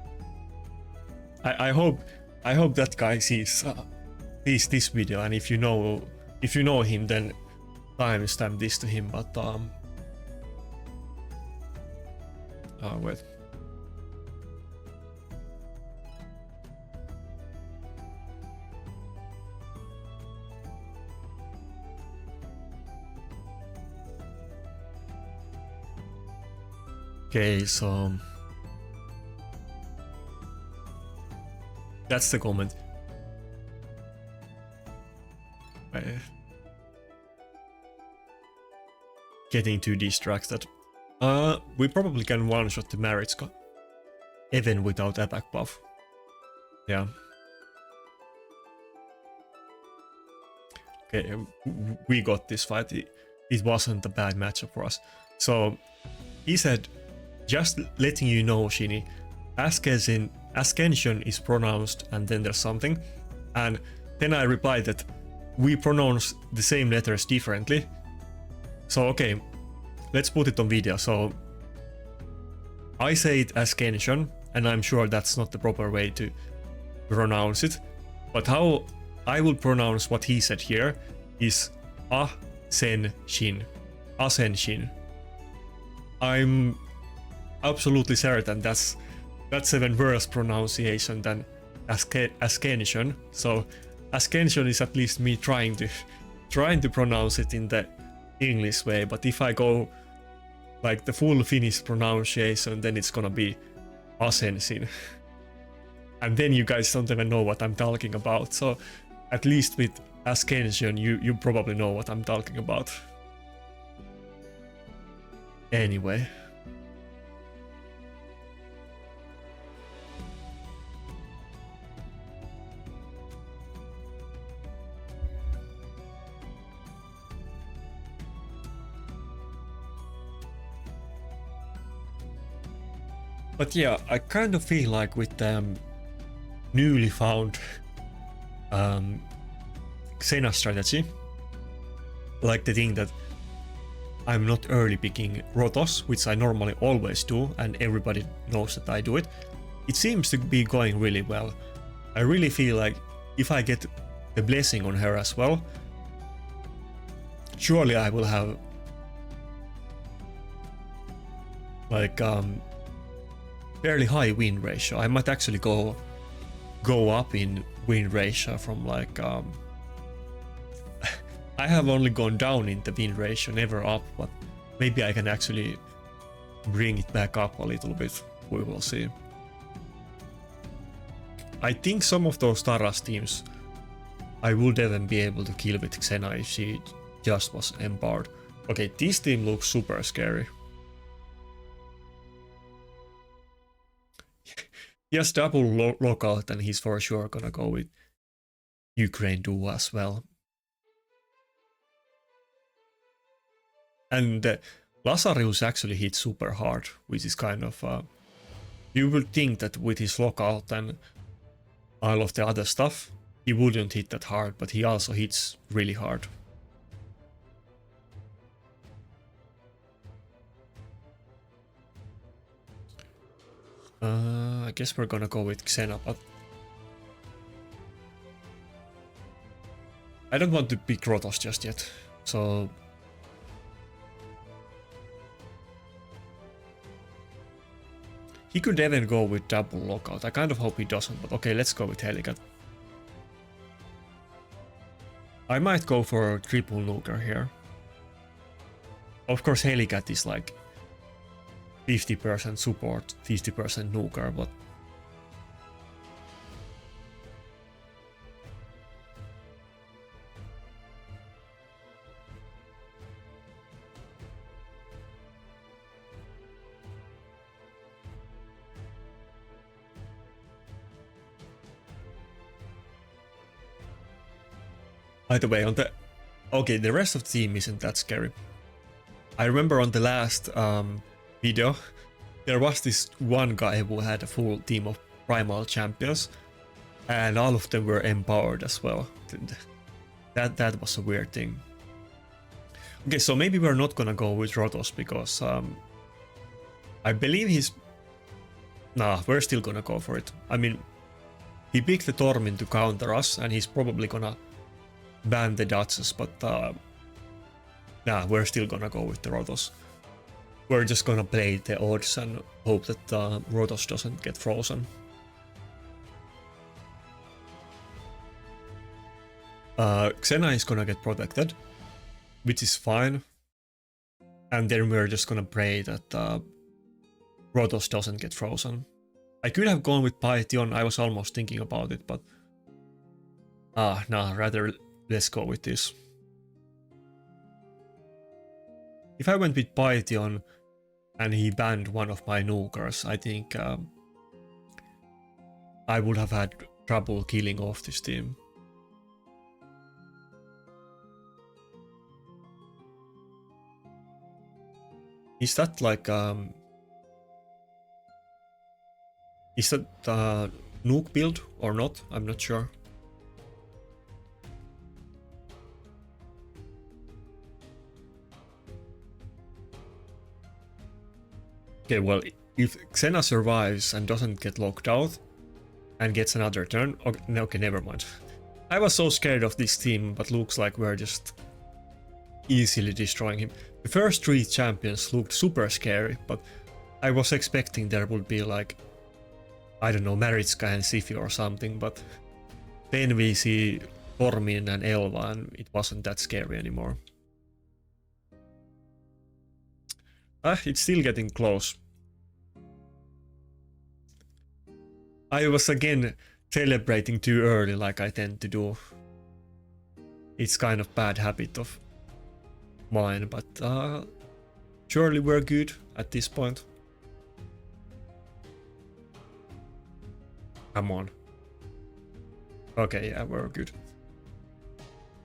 I hope that guy sees this video, and if you know him, then timestamp this to him. But wait. Okay, so that's the comment. Getting too distracted. We probably can one-shot the marriage even without attack buff. Yeah. Okay, we got this fight. It wasn't a bad matchup for us. So he said, just letting you know, Shinny, Ascension is pronounced and then there's something. And then I replied that we pronounce the same letters differently. So okay, let's put it on video. So I say it Ascension, and I'm sure that's not the proper way to pronounce it. But how I will pronounce what he said here is Ascension. Ascension. I'm absolutely certain that's even worse pronunciation than Ascension. So Ascension is at least me trying to pronounce it in the English way, but if I go like the full Finnish pronunciation, then it's gonna be Ascension. And then you guys don't even know what I'm talking about. So at least with Ascension, you probably know what I'm talking about. Anyway. But yeah, I kind of feel like with the newly found Xena strategy, like the thing that I'm not early picking Rotos, which I normally always do, and everybody knows that I do it, it seems to be going really well. I really feel like if I get the blessing on her as well, surely I will have like fairly high win ratio. I might actually go up in win ratio from like I have only gone down in the win ratio, never up, but maybe I can actually bring it back up a little bit. We will see. I think some of those Taras teams I would even be able to kill with Xena if she just was empowered. Okay, this team looks super scary. He has double lockout and he's for sure gonna go with Ukraine duo as well. And Lazarus actually hit super hard, which is kind of... you would think that with his lockout and all of the other stuff, he wouldn't hit that hard, but he also hits really hard. I guess we're gonna go with Xena, but I don't want to pick Rotos just yet, so he could even go with double lockout. I kind of hope he doesn't, but okay, let's go with Helicat. I might go for triple nuker here. Of course, Helicat is like 50% support, 50% nuker, but by the way, okay, the rest of the team isn't that scary. I remember on the last video, there was this one guy who had a full team of primal champions, and all of them were empowered as well. That was a weird thing. Okay, so maybe we're not gonna go with Rotos because I believe he's... Nah, we're still gonna go for it. I mean, he picked the Tormin to counter us, and he's probably gonna ban the Duchess, but nah, we're still gonna go with the Rotos. We're just gonna play the odds and hope that Rotos doesn't get frozen. Xena is gonna get protected, which is fine. And then we're just gonna pray that Rotos doesn't get frozen. I could have gone with Python, I was almost thinking about it, but nah, rather let's go with this. If I went with Python and he banned one of my nukers, I think I would have had trouble killing off this team. Is that like is that nuke build or not? I'm not sure. Okay, well, if Xena survives and doesn't get locked out and gets another turn, okay, never mind. I was so scared of this team, but looks like we're just easily destroying him. The first 3 champions looked super scary, but I was expecting there would be like, I don't know, Maritska and Sifi or something, but then we see Tormin and Elva and it wasn't that scary anymore. It's still getting close. I was again celebrating too early like I tend to do. It's kind of bad habit of mine, but Surely we're good at this point. Come on. Okay, yeah, we're good.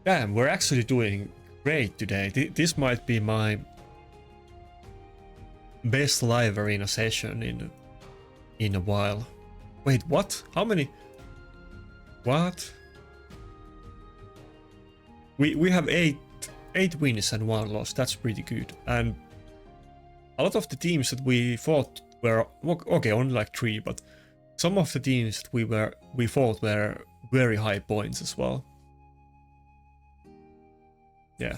Damn, we're actually doing great today. This might be my best live arena session in a while. Wait, what? How many? What? We have eight wins and 1 loss. That's pretty good. And a lot of the teams that we fought were okay, only like 3, but some of the teams that we fought were very high points as well. Yeah.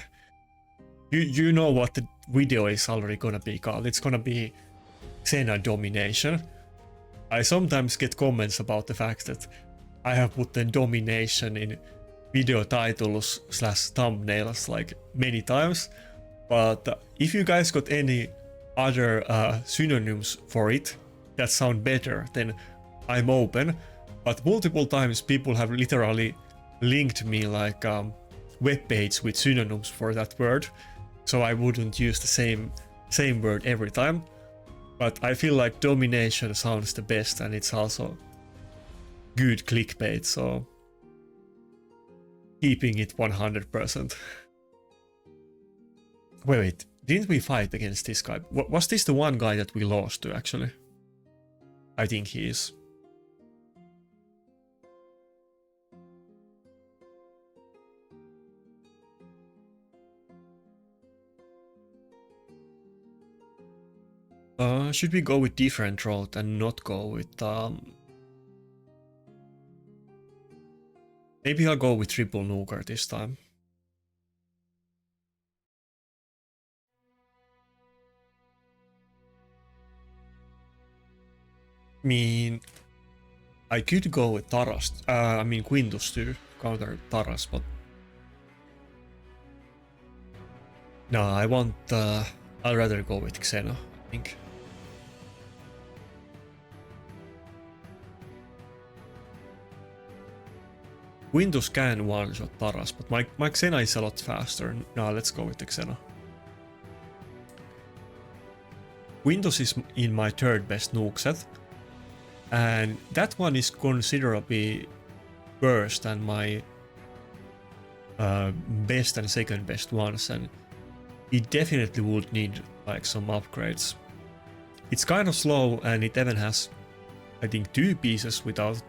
You know what the video is already gonna be called. It's gonna be Xena domination. I sometimes get comments about the fact that I have put the domination in video titles / thumbnails like many times, but if you guys got any other synonyms for it that sound better, then I'm open. But multiple times people have literally linked me like web page with synonyms for that word, so I wouldn't use the same word every time. But I feel like domination sounds the best, and it's also good clickbait, so keeping it 100%. Wait, didn't we fight against this guy? Was this the one guy that we lost to actually? I think he is. Should we go with different route and not go with maybe I'll go with triple nuker this time. I mean, I could go with Taras, Quintus to counter Taras, but no, I'll rather go with Xena, I think. Quintus can one-shot Taras, but my Xena is a lot faster. No, let's go with the Xena. Quintus is in my 3rd best nuke set, and that one is considerably worse than my best and 2nd best ones, and it definitely would need like some upgrades. It's kind of slow, and it even has, I think, 2 pieces without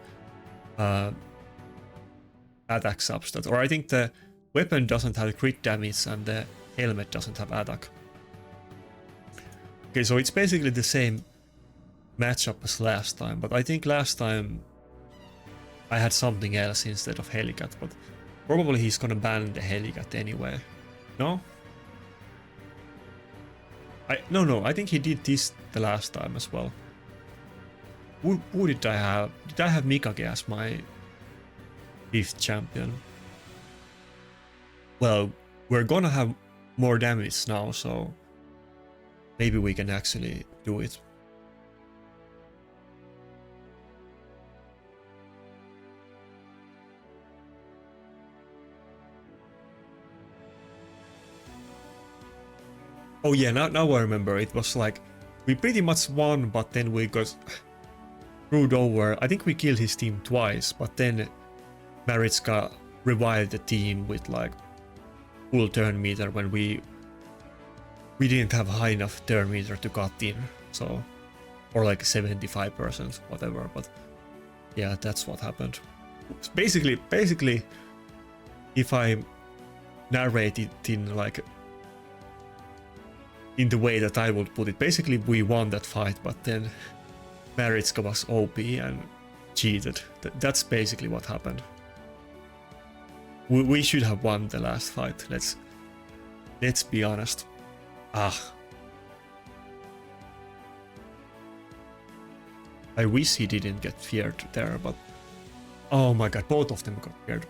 attack substat, or I think the weapon doesn't have crit damage and the helmet doesn't have attack. Okay, so it's basically the same matchup as last time, but I think last time I had something else instead of Helicat, but probably he's gonna ban the Helicat anyway. No? No, I think he did this the last time as well. Who did I have? Did I have Mikage as my 5th champion? Well, we're gonna have more damage now, so maybe we can actually do it. Oh yeah, now I remember. It was like we pretty much won, but then we got screwed over. I think we killed his team twice, but then Maritska revived the team with like full turn meter when we didn't have high enough turn meter to cut in, so, or like 75%, whatever. But yeah, that's what happened. Basically, if I narrate it in like in the way that I would put it, basically we won that fight, but then Maritska was OP and cheated. That's basically what happened. We should have won the last fight. Let's be honest. I wish he didn't get feared there, but oh my god, both of them got feared.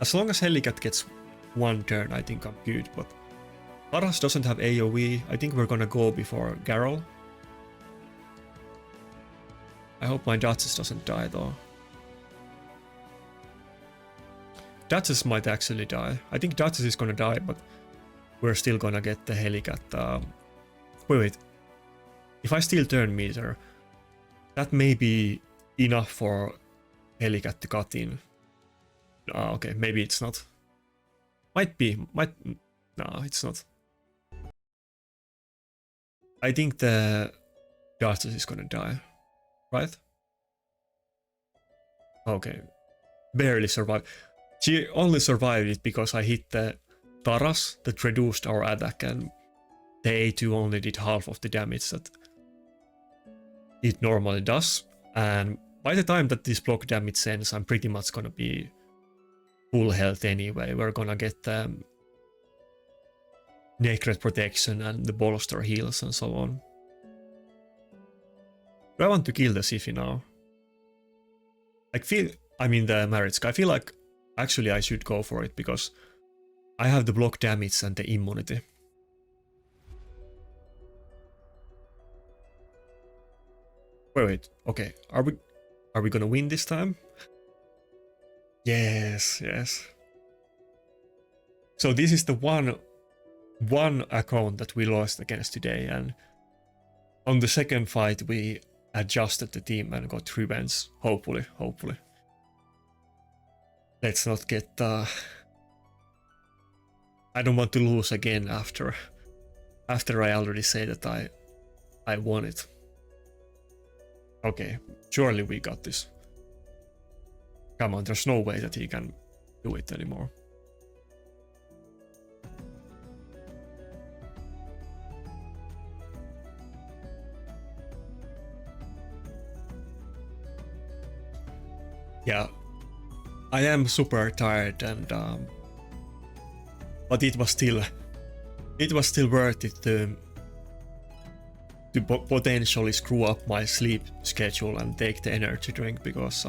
As long as Helicat gets 1 turn, I think I'm good, but Taras doesn't have AoE. I think we're gonna go before Garrel. I hope my Duchess doesn't die though. Duchess might actually die. I think Duchess is gonna die, but we're still gonna get the Helicat. Wait. If I still turn meter, that may be enough for Helicat to cut in. Okay, maybe it's not. Might be. No, it's not. I think the Duchess is gonna die, right? Okay, barely survived. She only survived it because I hit the Taras that reduced our attack, and the A2 only did half of the damage that it normally does. And by the time that this block damage ends, I'm pretty much gonna be full health anyway. We're gonna get the Necret protection and the bolster heals and so on. Do I want to kill the Siphi now? I mean the Maritzka. I feel like actually I should go for it because I have the block damage and the immunity. Wait, okay. Are we gonna win this time? Yes. So this is the one account that we lost against today, and on the second fight we adjusted the team and got revenge. Hopefully. Let's not get I don't want to lose again after I already say that I won it. Okay, surely we got this. Come on, there's no way that he can do it anymore. Yeah, I am super tired, and but it was still worth it to potentially screw up my sleep schedule and take the energy drink, because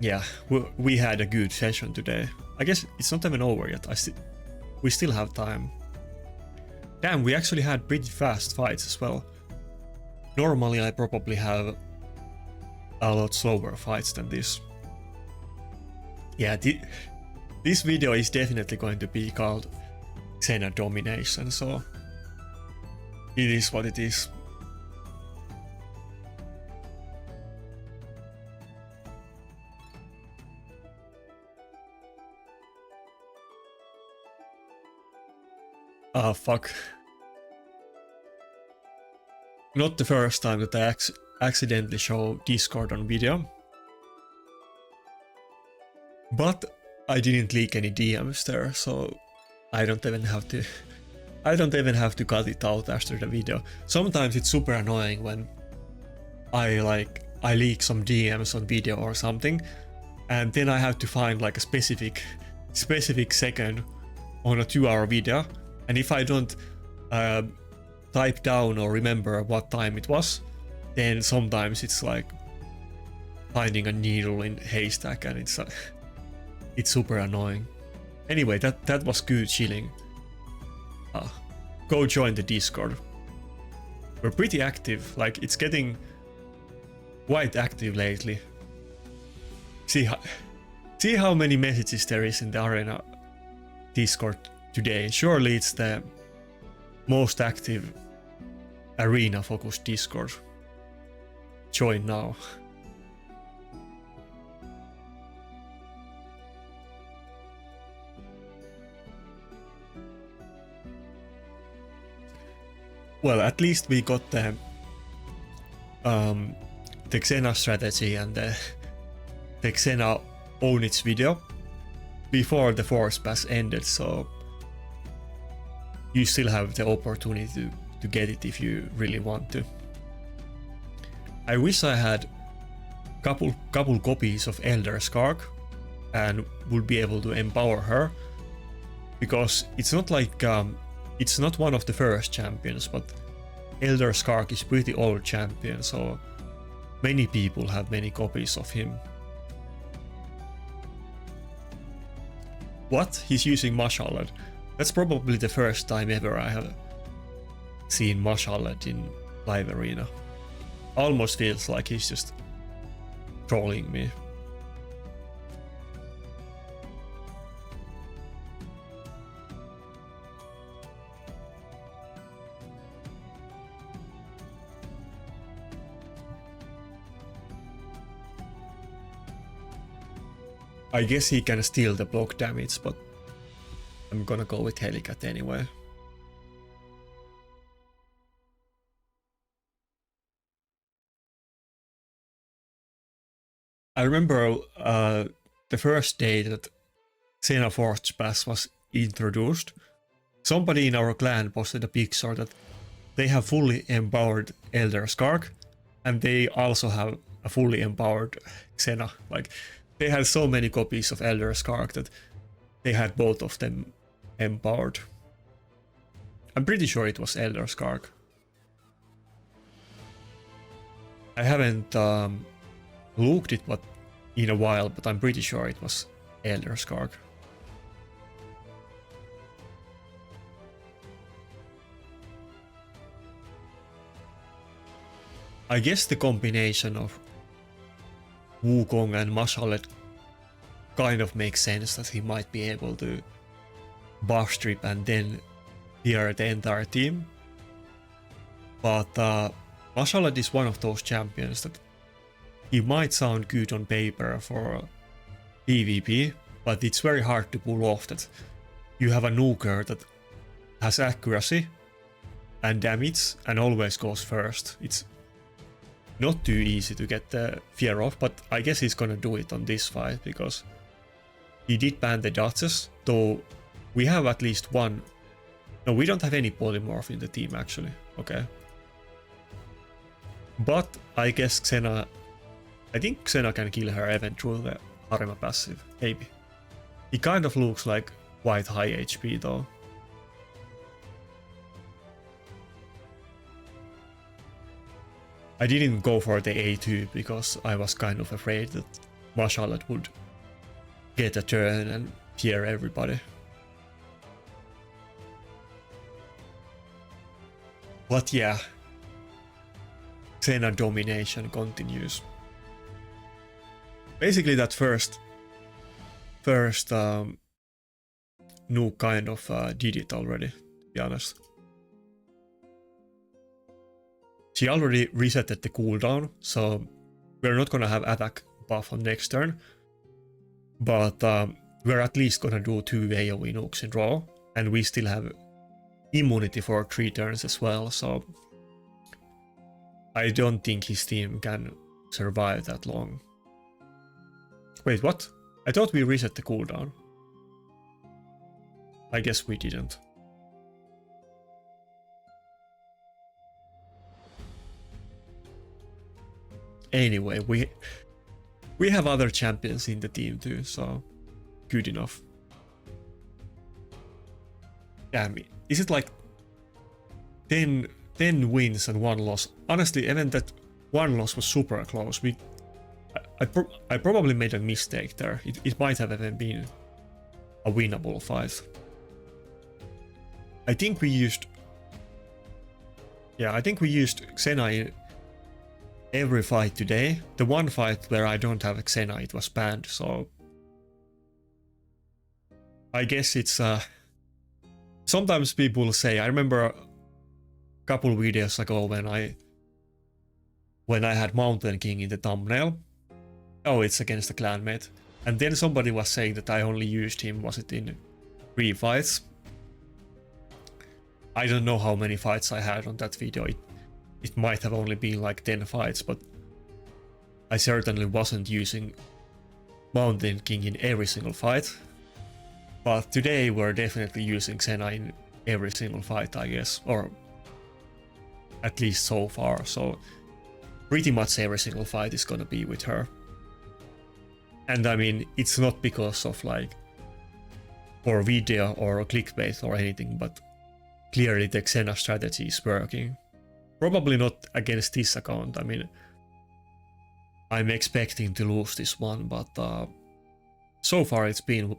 yeah, we had a good session today. I guess it's not even over yet. We still have time. Damn, we actually had pretty fast fights as well. Normally I probably have a lot slower fights than this. Yeah, this video is definitely going to be called Xena domination, so it is what it is. Ah, fuck. Not the first time that I accidentally show Discord on video. But I didn't leak any DMs there, so I don't even have to cut it out after the video. Sometimes it's super annoying when I leak some DMs on video or something, and then I have to find like a specific second on a 2-hour video, and if I don't type down or remember what time it was, then sometimes it's like finding a needle in a haystack, and it's super annoying. Anyway, that was good chilling. Go join the Discord. We're pretty active, like it's getting quite active lately. See how many messages there is in the Arena Discord today. Surely it's the most active arena focused Discord. Join now. Well, at least we got the Xena strategy and the Xena own its video before the Force Pass ended, so you still have the opportunity to get it if you really want to. I wish I had couple copies of Elder Skark and would be able to empower her, because it's not like it's not one of the first champions, but Elder Skark is pretty old champion, so many people have many copies of him. What? He's using Mashalad. That's probably the first time ever I have seen Mashalad in live arena. Almost feels like he's just trolling me. I guess he can steal the block damage, but I'm gonna go with Helicat anyway. I remember the first day that Xena Forge Pass was introduced, somebody in our clan posted a picture that they have fully empowered Elder Skark, and they also have a fully empowered Xena. Like, they had so many copies of Elder Skark that they had both of them empowered. I'm pretty sure it was Elder Skark. I haven't looked it in a while, but I'm pretty sure it was Elder Skark. I guess the combination of Wukong and Mashallah kind of makes sense that he might be able to buff strip and then clear the entire team. But Mashallah is one of those champions that he might sound good on paper for PvP, but it's very hard to pull off that you have a nuker that has accuracy and damage and always goes first. It's not too easy to get the fear off, but I guess he's gonna do it on this fight because he did ban the dodges, though we have at least one. No, we don't have any polymorph in the team actually. Okay. But I guess Xena, I think Xena can kill her even through the Harima passive, maybe. He kind of looks like quite high HP though. I didn't go for the A2 because I was kind of afraid that Mashallah would get a turn and tear everybody. But yeah, Xena domination continues. Basically that first nuke kind of did it already, to be honest. She already resetted the cooldown, so we're not gonna have attack buff on next turn. But we're at least gonna do 2 AoE nukes in a row, and we still have immunity for 3 turns as well, so I don't think his team can survive that long. Wait, what? I thought we reset the cooldown. I guess we didn't. Anyway, we have other champions in the team too, so good enough. Damn it. Is it like 10 wins and 1 loss? Honestly, even that 1 loss was super close. I probably made a mistake there. It might have even been a winnable fight. I think we used Xena in every fight today. The one fight where I don't have Xena, it was banned, so I guess it's sometimes people say, I remember a couple videos ago when I had Mountain King in the thumbnail. Oh, it's against the clanmate. And then somebody was saying that I only used him, was it in 3 fights? I don't know how many fights I had on that video. It might have only been like 10 fights, but I certainly wasn't using Mountain King in every single fight. But today we're definitely using Xena in every single fight, I guess, or at least so far. So pretty much every single fight is gonna be with her. And I mean, it's not because of like for video or clickbait or anything, but clearly the Xena strategy is working. Probably not against this account. I mean, I'm expecting to lose this one, but so far it's been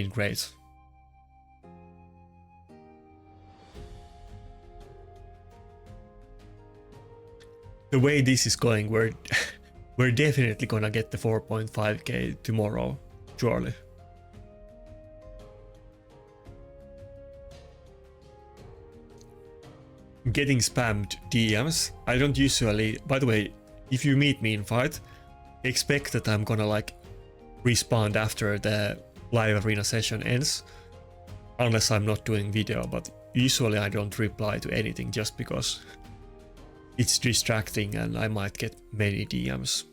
great. The way this is going, we're definitely gonna get the 4.5k tomorrow, surely. Getting spammed DMs. I don't usually, by the way, if you meet me in fight, expect that I'm gonna like respond after the live arena session ends, unless I'm not doing video, but usually I don't reply to anything just because it's distracting and I might get many DMs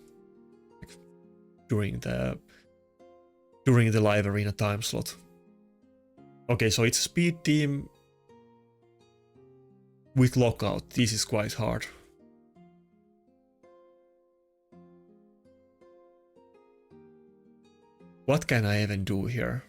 during the live arena time slot. Okay, so it's a speed team with lockout. This is quite hard. What can I even do here?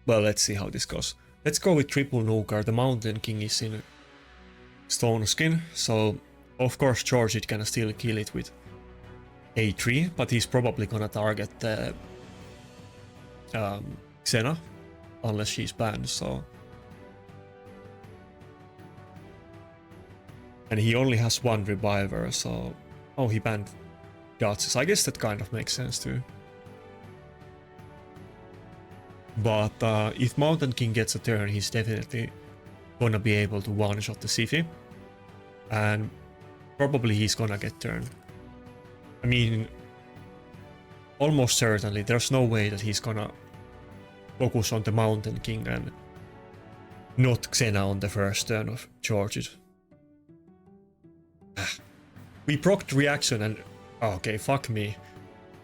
Well, let's see how this goes. Let's go with triple nuker. The Mountain King is in stone skin, so of course George it can still kill it with A3, but he's probably gonna target the Xena, unless she's banned, so... And he only has one reviver, so... Oh, he banned Duchess. I guess that kind of makes sense too. But if Mountain King gets a turn, he's definitely gonna be able to one-shot the Siphi. And probably he's gonna get turned. I mean, almost certainly, there's no way that he's gonna focus on the Mountain King and not Xena on the first turn of Charge It. We procced reaction and... Okay, fuck me.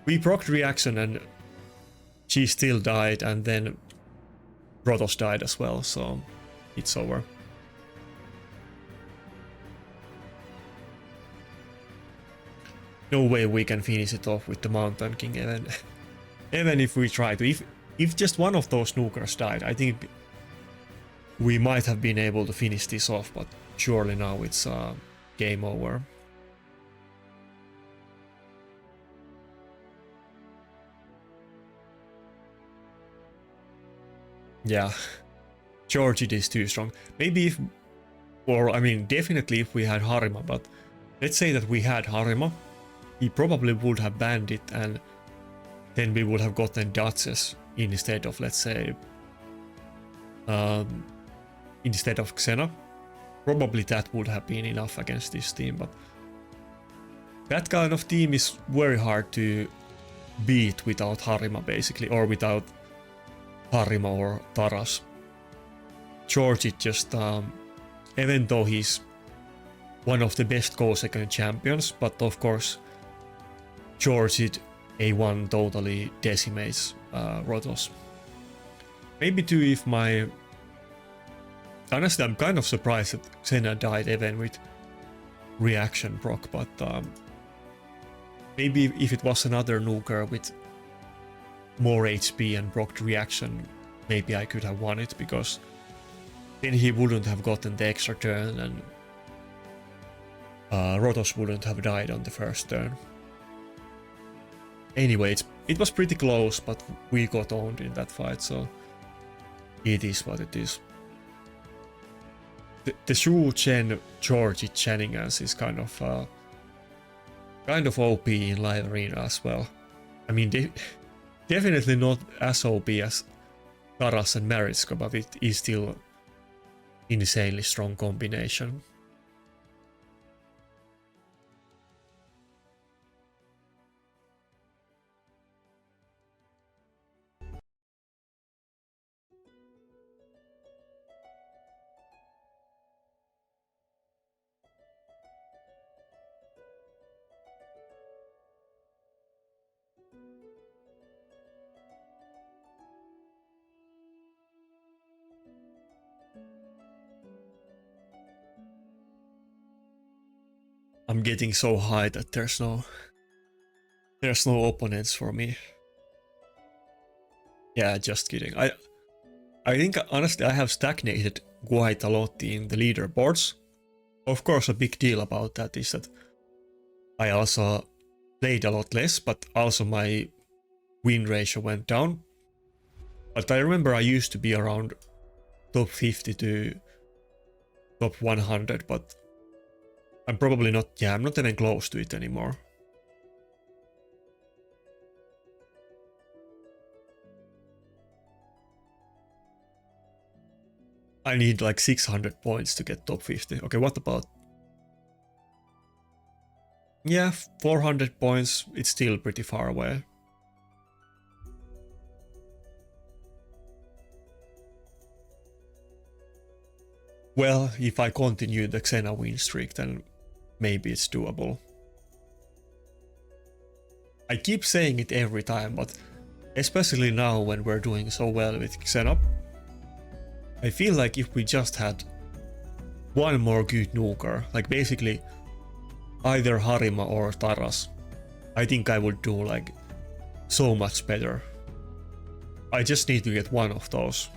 We procced reaction and she still died, and then Protoss died as well, so it's over. No way we can finish it off with the Mountain King, even if we try to. If just one of those nukers died, I think we might have been able to finish this off, but surely now it's game over. Yeah, George it is too strong. Maybe if, or I mean definitely if we had Harima, but let's say that we had Harima, he probably would have banned it and then we would have gotten Duchess instead of, let's say, instead of Xena. Probably that would have been enough against this team, but that kind of team is very hard to beat without Harima basically, or without Harima or Taras. George it just, even though he's one of the best co-second champions, but of course George it A1 totally decimates Protoss. Maybe too if my... Honestly, I'm kind of surprised that Xena died even with reaction proc, but maybe if it was another nuker with more HP and procced reaction, maybe I could have won it, because then he wouldn't have gotten the extra turn and Protoss wouldn't have died on the first turn. Anyway, it was pretty close, but we got owned in that fight, so it is what it is. The Shu Chen George shenanigans is kind of OP in live arena as well. I mean, definitely not as OP as Taras and Maritzko, but it is still insanely strong combination. I'm getting so high that there's no opponents for me. Yeah, just kidding. I think honestly I have stagnated quite a lot in the leaderboards. Of course, a big deal about that is that I also played a lot less, but also my win ratio went down. But I remember I used to be around top 50 to top 100, but I'm probably not, yeah, I'm not even close to it anymore. I need like 600 points to get top 50. Okay, what about... Yeah, 400 points, it's still pretty far away. Well, if I continue the Xena win streak, then maybe it's doable. I keep saying it every time, but especially now when we're doing so well with Xena, I feel like if we just had one more good nuker, like basically either Harima or Taras, I think I would do like so much better. I just need to get one of those.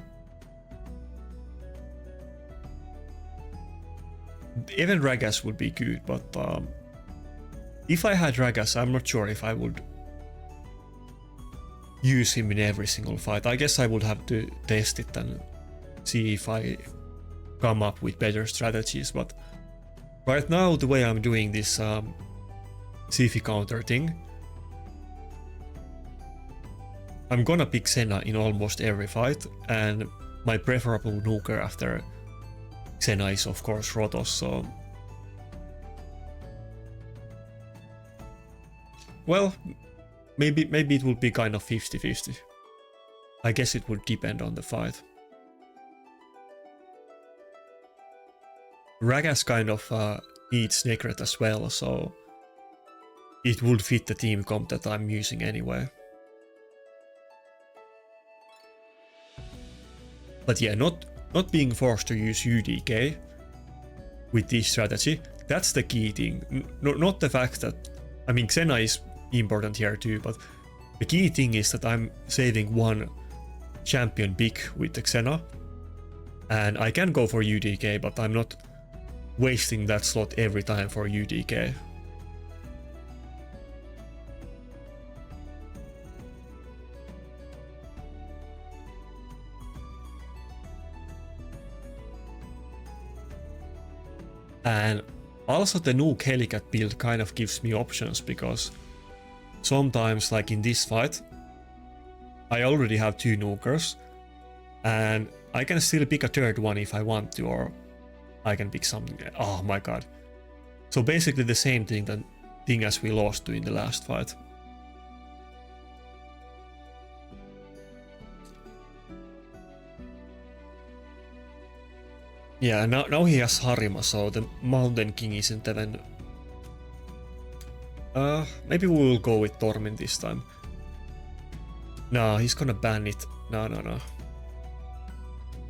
Even Ragas would be good, but if I had Ragas, I'm not sure if I would use him in every single fight. I guess I would have to test it and see if I come up with better strategies, but right now the way I'm doing this Sifi counter thing, I'm gonna pick Xena in almost every fight, and my preferable nuker after Xena is of course Rotos, so... Well, maybe it would be kind of 50-50. I guess it would depend on the fight. Ragas kind of needs Necret as well, so it would fit the team comp that I'm using anyway. But yeah, not being forced to use UDK with this strategy, that's the key thing. Not the fact that, I mean, Xena is important here too, but the key thing is that I'm saving one champion pick with the Xena, and I can go for UDK, but I'm not wasting that slot every time for UDK. And also the nuke Helicat build kind of gives me options, because sometimes, like in this fight, I already have 2 nukers, and I can still pick a third one if I want to, or I can pick something. Oh my god. So basically the same thing as we lost to in the last fight. Yeah, now he has Harima, so the Mountain King isn't even... maybe we will go with Tormin this time. Nah, he's gonna ban it. No.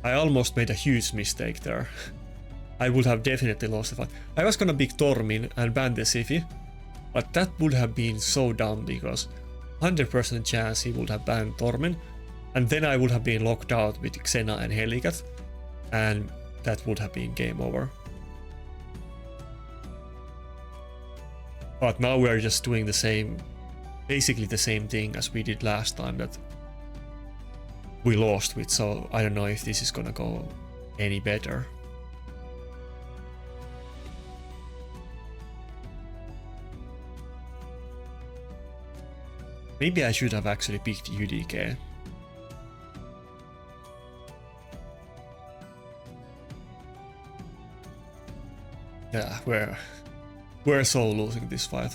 I almost made a huge mistake there. I would have definitely lost the fight. I was gonna pick Tormin and ban the Sifi, but that would have been so dumb, because 100% chance he would have banned Tormin, and then I would have been locked out with Xena and Helicat, and that would have been game over. But now we're just doing the same, basically the same thing as we did last time that we lost with, so I don't know if this is gonna go any better. Maybe I should have actually picked UDK. Yeah, we're so losing this fight.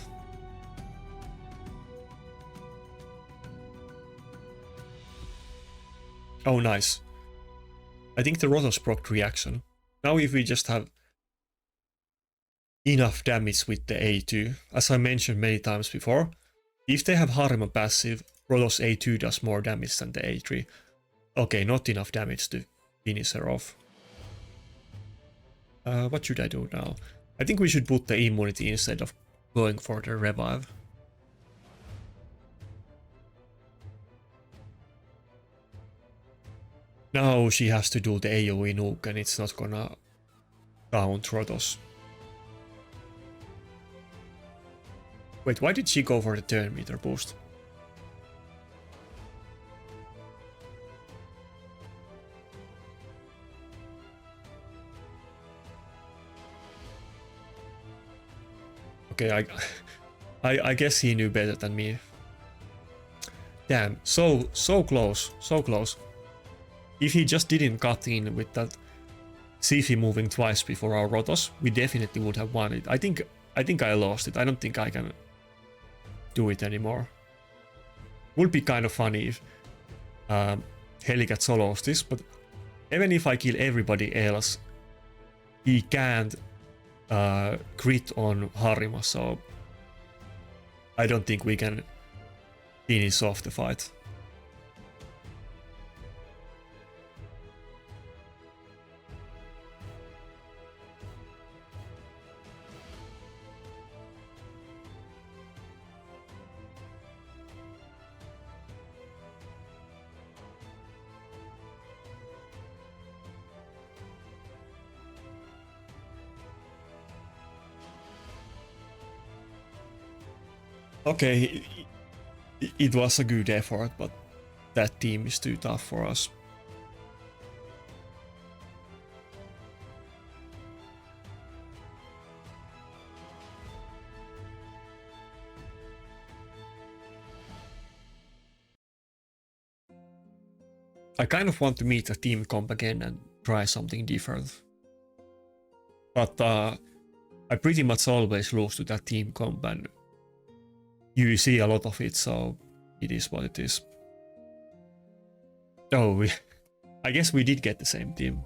Oh, nice. I think the Rotos proc reaction. Now if we just have enough damage with the A2, as I mentioned many times before, if they have Harima passive, Rotos A2 does more damage than the A3. Okay, not enough damage to finish her off. What should I do now? I think we should put the immunity instead of going for the revive. Now she has to do the AoE nuke and it's not gonna count Rotos. Wait, why did she go for the turn meter boost? Okay, I guess he knew better than me. Damn, so close, so close. If he just didn't cut in with that Sifi moving twice before our Rotos, we definitely would have won it. I think I lost it. I don't think I can do it anymore. Would be kind of funny if Helicat solos this, but even if I kill everybody else, he can't crit on Harima, so I don't think we can finish off the fight. Okay, it was a good effort, but that team is too tough for us. I kind of want to meet a team comp again and try something different. But I pretty much always lose to that team comp, and you see a lot of it, so it is what it is. Oh, I guess we did get the same team.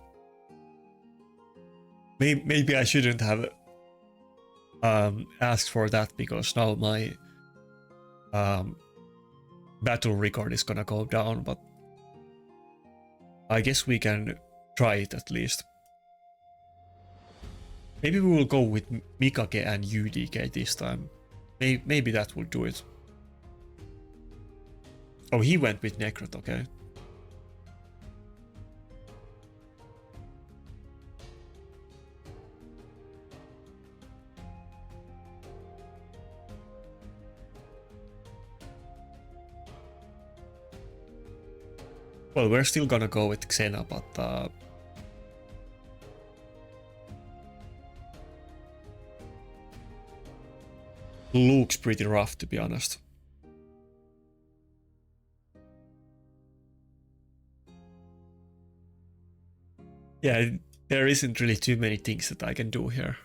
Maybe I shouldn't have asked for that, because now my battle record is gonna go down, but I guess we can try it at least. Maybe we will go with Mikage and UDK this time. Maybe that will do it. Oh, he went with Necrot, okay. Well, we're still gonna go with Xena, but looks pretty rough, to be honest. Yeah, there isn't really too many things that I can do here.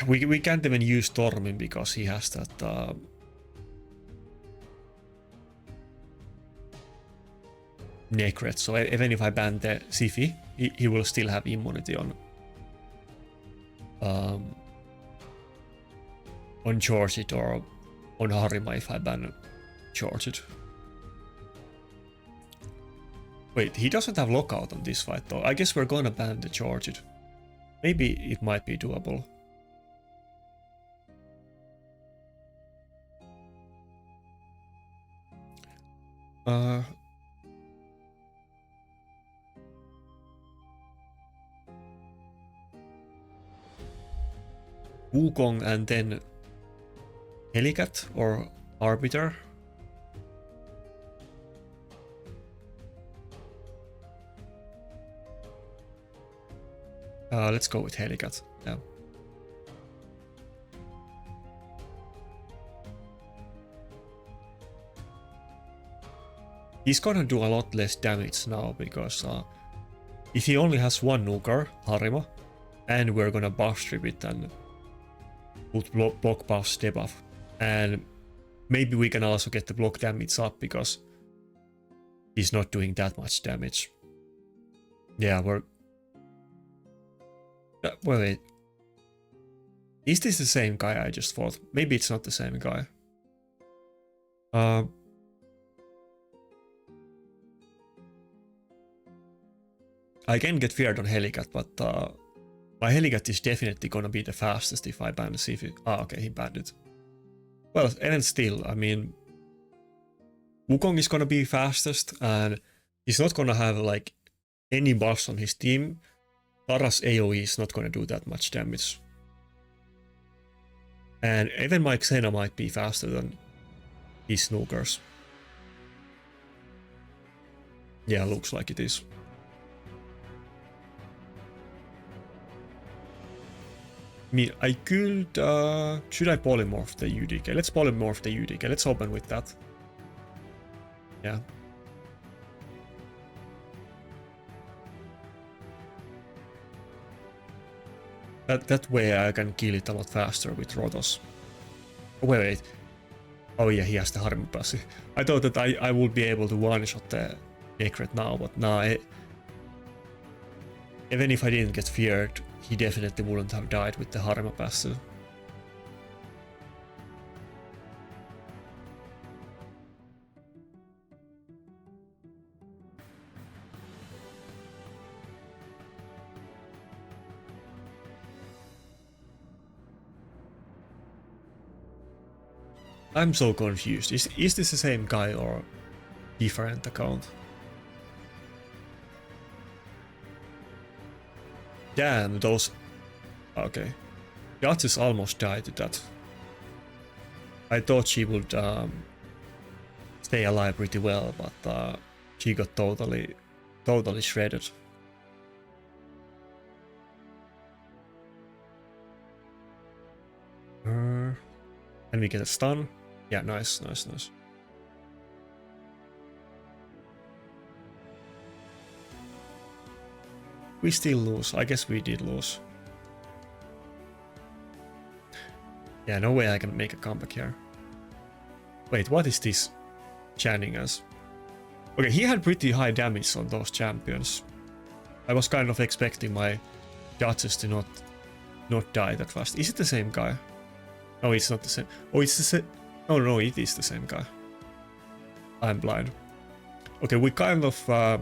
We can't even use Stormin because he has that Necret, so even if I ban the Sifi, he will still have immunity on Charge It or on Harima if I ban Charge It. Wait, he doesn't have lockout on this fight though. I guess we're gonna ban the Charge It. Maybe it might be doable. Wukong and then Helicat or Arbiter. Let's go with Helicat. Yeah. He's gonna do a lot less damage now because if he only has one nuker, Harima, and we're gonna buff strip it and put block buffs, debuff, and maybe we can also get the block damage up because he's not doing that much damage. Yeah, we're... wait. Is this the same guy I just fought? Maybe it's not the same guy. I can get feared on Helicat, but my Helicat is definitely gonna be the fastest if I ban the Sifi. Ah, okay, he banned it. Well, and still, I mean, Wukong is gonna be fastest, and he's not gonna have like any buffs on his team. Tara's AoE is not gonna do that much damage. And even my Xena might be faster than his snookers. Yeah, looks like it is. I mean, I could... should I polymorph the UDK? Let's polymorph the UDK. Let's open with that. Yeah. That way I can kill it a lot faster with Rotos. Oh, wait. Oh yeah, he has the Harmu passive. I thought that I would be able to one-shot the Necret now, but nah. Even if I didn't get feared, he definitely wouldn't have died with the Harmu passive. I'm so confused. Is this the same guy or different account? Damn, those... Okay. Yatsis almost died to that. I thought she would stay alive pretty well, but she got totally shredded. Can we get a stun? Yeah, nice. We still lose. I guess we did lose. Yeah, no way I can make a comeback here. Wait, what is this chanting as? Okay, he had pretty high damage on those champions. I was kind of expecting my judges to not die that fast. Is it the same guy? No, it's not the same. Oh, it's the same. Oh no, it is the same guy. I'm blind. Okay, we kind of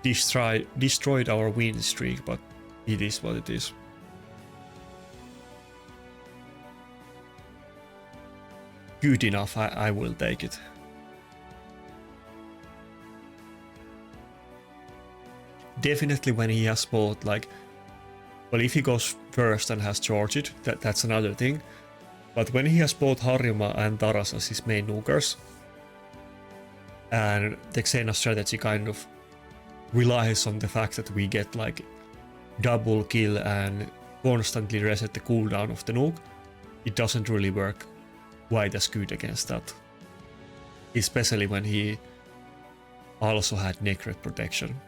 destroyed our win streak, but it is what it is. Good enough, I will take it. Definitely when he has both, like, well, if he goes first and has charged, that's another thing. But when he has both Harima and Taras as his main nukers, and the Xena strategy kind of relies on the fact that we get like double kill and constantly reset the cooldown of the nuke, it doesn't really work quite as good against that. Especially when he also had Necret protection.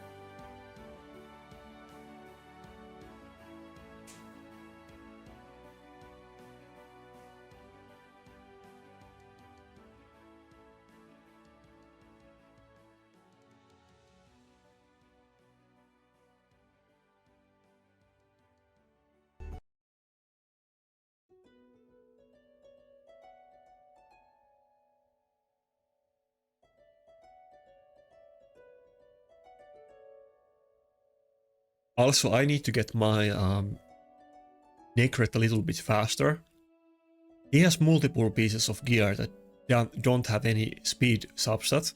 Also, I need to get my Necret a little bit faster. He has multiple pieces of gear that don't have any speed substat.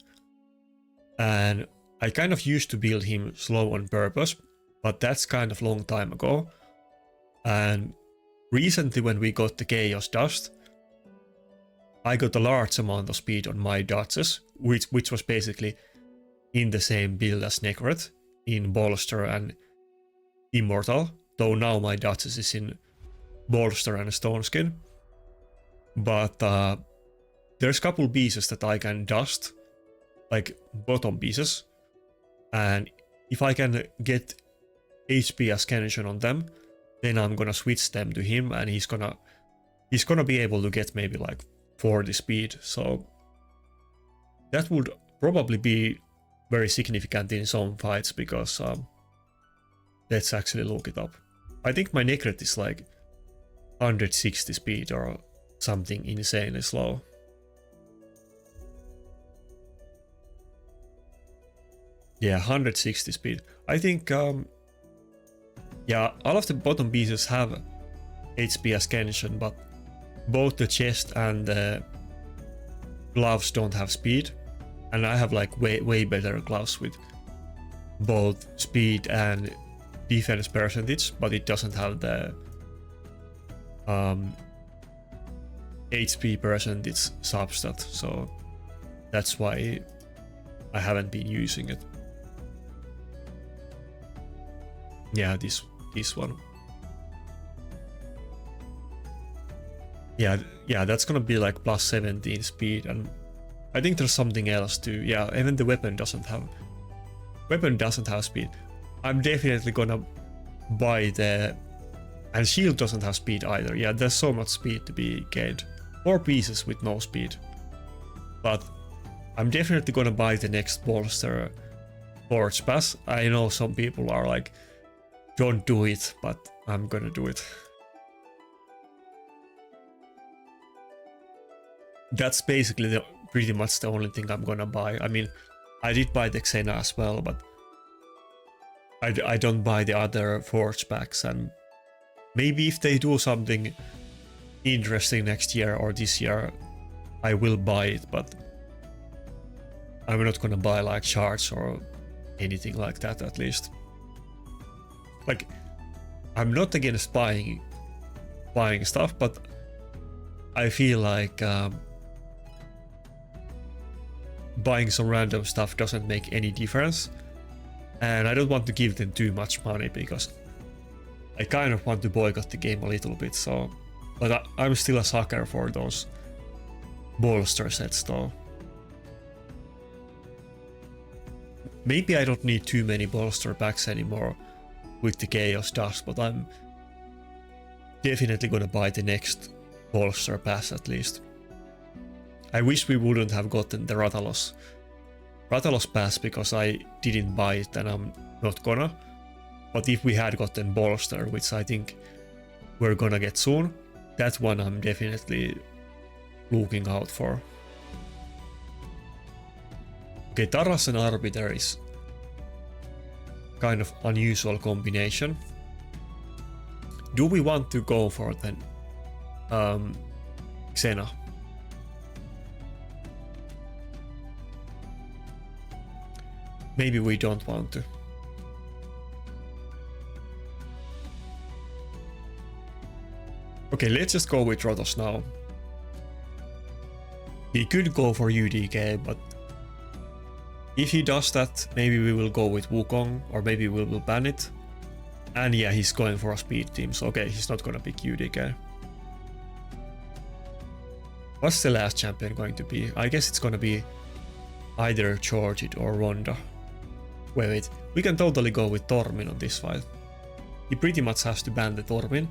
And I kind of used to build him slow on purpose, but that's kind of long time ago. And recently when we got the Chaos Dust, I got a large amount of speed on my dodges, which was basically in the same build as Necret, in Bolster and Immortal, though now my dodges is in Bolster and Stone Skin. But there's a couple pieces that I can dust, like bottom pieces, and if I can get HP ascension on them, then I'm gonna switch them to him, and he's gonna be able to get maybe like 40 speed. So that would probably be very significant in some fights, because let's actually look it up. I think my Necret is like 160 speed or something insanely slow. Yeah, 160 speed. I think, yeah, all of the bottom pieces have HP ascension, but both the chest and the gloves don't have speed. And I have like way better gloves with both speed and defense percentage, but it doesn't have the HP percentage substat, so that's why I haven't been using it. Yeah, this one. Yeah, that's gonna be like plus 17 speed, and I think there's something else too. Yeah, even the weapon doesn't have speed. I'm definitely gonna buy the, and shield doesn't have speed either. Yeah, there's so much speed to be gained. 4 pieces with no speed. But I'm definitely gonna buy the next bolster Forge Pass. I know some people are like, don't do it, but I'm gonna do it. That's basically pretty much the only thing I'm gonna buy. I mean, I did buy the Xena as well, but I don't buy the other Forge packs, and maybe if they do something interesting next year or this year, I will buy it, but I'm not gonna buy like shards or anything like that, at least. Like, I'm not against buying stuff, but I feel like buying some random stuff doesn't make any difference, and I don't want to give them too much money because I kind of want to boycott the game a little bit. So, but I'm still a sucker for those bolster sets though. Maybe I don't need too many bolster packs anymore with the Chaos Dust, but I'm definitely gonna buy the next bolster pass at least. I wish we wouldn't have gotten the Rathalos pass because I didn't buy it, and I'm not gonna. But if we had gotten bolster, which I think we're gonna get soon, that one I'm definitely looking out for. Okay, Taras and Arbiter is kind of unusual combination. Do we want to go for then Xena? Maybe we don't want to. Okay, let's just go with Rotos now. He could go for UDK, but if he does that, maybe we will go with Wukong, or maybe we will ban it. And yeah, he's going for a speed team, so okay, he's not gonna pick UDK. What's the last champion going to be? I guess it's gonna be either Georgid or Ronda. Wait, we can totally go with Tormin on this fight. He pretty much has to ban the Tormin,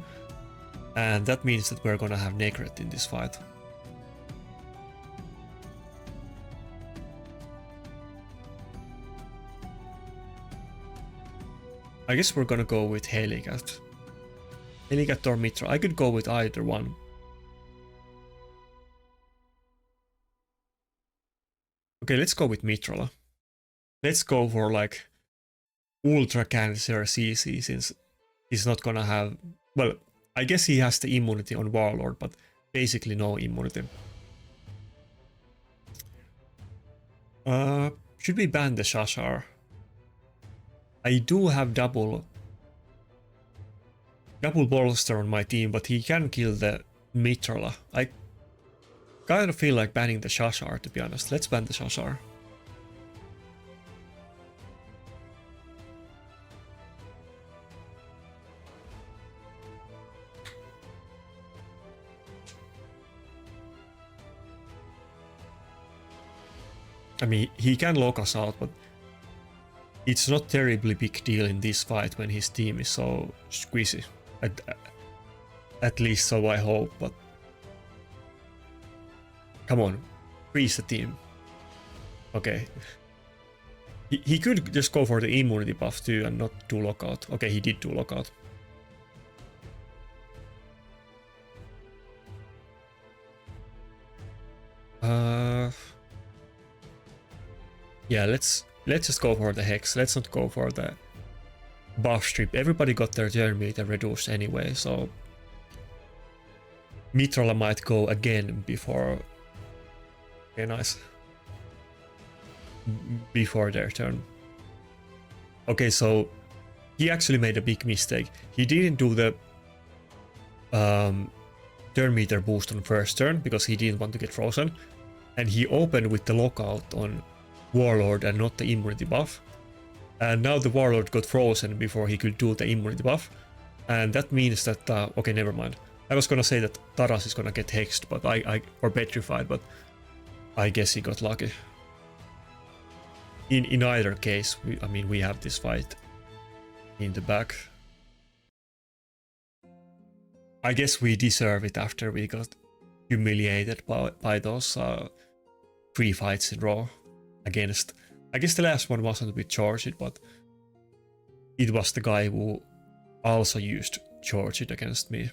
and that means that we're gonna have Negret in this fight. I guess we're gonna go with Helicat. Helicat or Mitra. I could go with either one. Okay, let's go with Mitrola. Let's go for like Ultra Cancer CC, since he's not gonna have... Well, I guess he has the immunity on Warlord, but basically no immunity. Should we ban the Shashar? I do have double bolster on my team, but he can kill the Mitrola. I kind of feel like banning the Shashar, to be honest. Let's ban the Shashar. I mean, he can lock us out, but it's not terribly big deal in this fight when his team is so squeezy. At least so I hope, but... Come on, freeze the team. Okay. He could just go for the immunity buff too and not do lockout. Okay, he did do lockout. Yeah, let's just go for the Hex. Let's not go for the buff strip. Everybody got their turn meter reduced anyway, so Mitrola might go again before... Okay, nice. Before their turn. Okay, so he actually made a big mistake. He didn't do the turn meter boost on first turn because he didn't want to get frozen, and he opened with the lockout on Warlord and not the immunity buff. And now the Warlord got frozen before he could do the immunity buff. And that means that, okay, never mind. I was gonna say that Taras is gonna get hexed, but or petrified, but I guess he got lucky. In either case, we have this fight in the back. I guess we deserve it after we got humiliated by those 3 fights in a row against. I guess the last one wasn't with Charged, but it was the guy who also used Charged against me.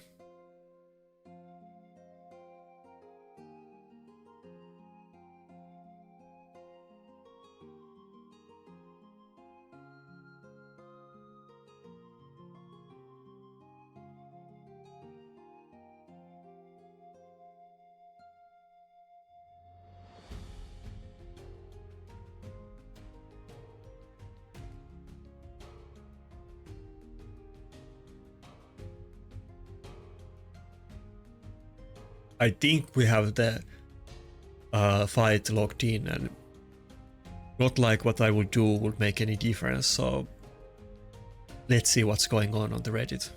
I think we have the fight locked in, and not like what I would do would make any difference, so let's see what's going on the Reddit.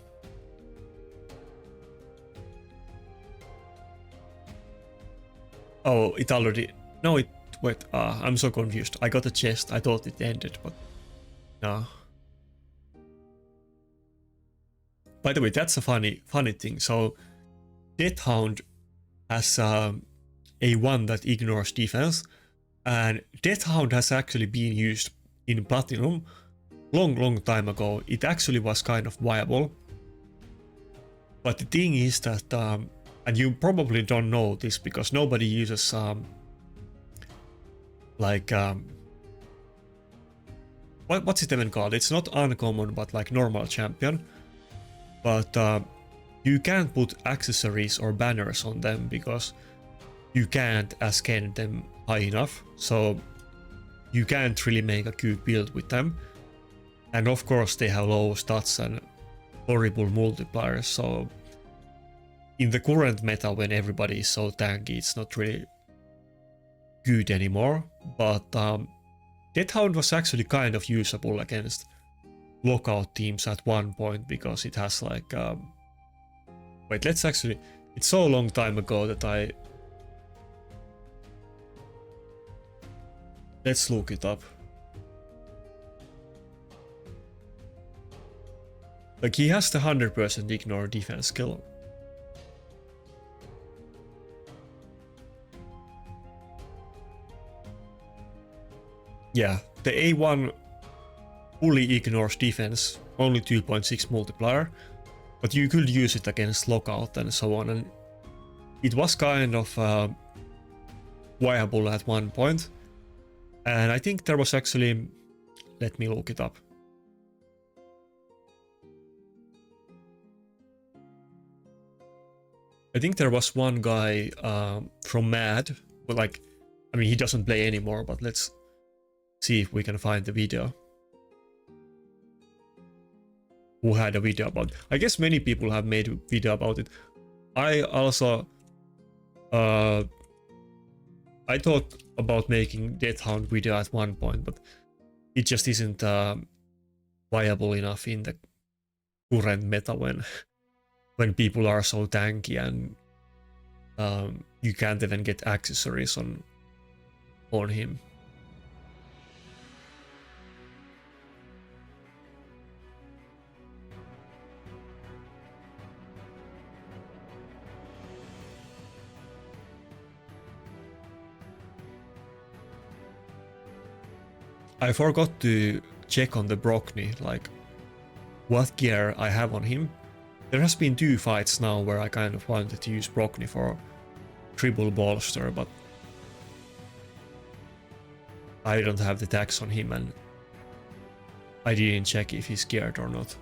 Oh, it already... No, it... Wait, I'm so confused. I got a chest, I thought it ended, but... No. By the way, that's a funny thing. So, Deathhound has a 1 that ignores defense, and Deathhound has actually been used in Platinum long time ago. It actually was kind of viable, but the thing is that and you probably don't know this because nobody uses what's it even called? It's not uncommon, but like normal champion, but you can't put accessories or banners on them because you can't scan them high enough, so you can't really make a good build with them. And of course they have low stats and horrible multipliers, so in the current meta when everybody is so tanky, it's not really good anymore. But Deathhound was actually kind of usable against lockout teams at one point because it has like... Wait, let's actually... It's so long time ago that Let's look it up. Like, he has the 100% ignore defense skill. Yeah, the A1 fully ignores defense, only 2.6 multiplier, but you could use it against lockout and so on, and it was kind of viable at one point. And I think there was actually... Let me look it up. I think there was one guy from Mad, but like, I mean, he doesn't play anymore, but let's see if we can find the video. Who had a video about it. I guess many people have made a video about it. I also... I thought about making Deathhound video at one point, but it just isn't viable enough in the current meta when people are so tanky and you can't even get accessories on him. I forgot to check on the Brockney, like what gear I have on him. There has been 2 fights now where I kind of wanted to use Brockney for triple bolster, but I don't have the tax on him and I didn't check if he's geared or not.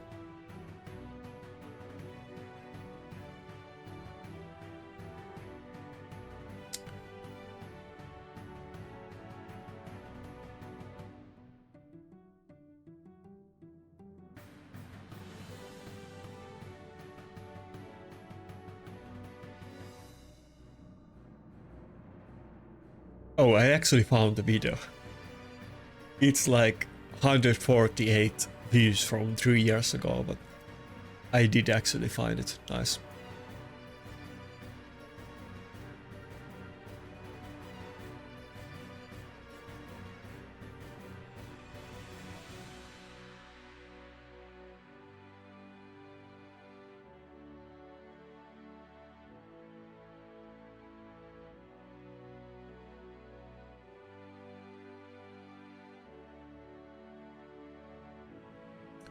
Oh, I actually found the video. It's like 148 views from 3 years ago, but I did actually find it. Nice.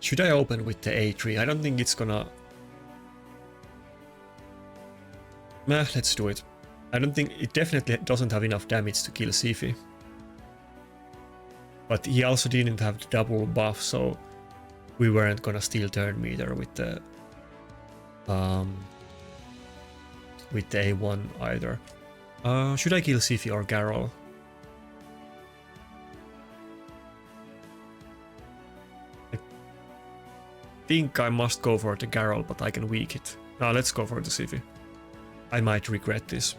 Should I open with the A3? I don't think it's gonna... Nah, let's do it. I don't think... It definitely doesn't have enough damage to kill Sifi. But he also didn't have the double buff, so we weren't gonna steal turn meter with the A1 either. Should I kill Sifi or Garrel? I think I must go for the Garrel, but I can weak it. Now let's go for the Sifi. I might regret this.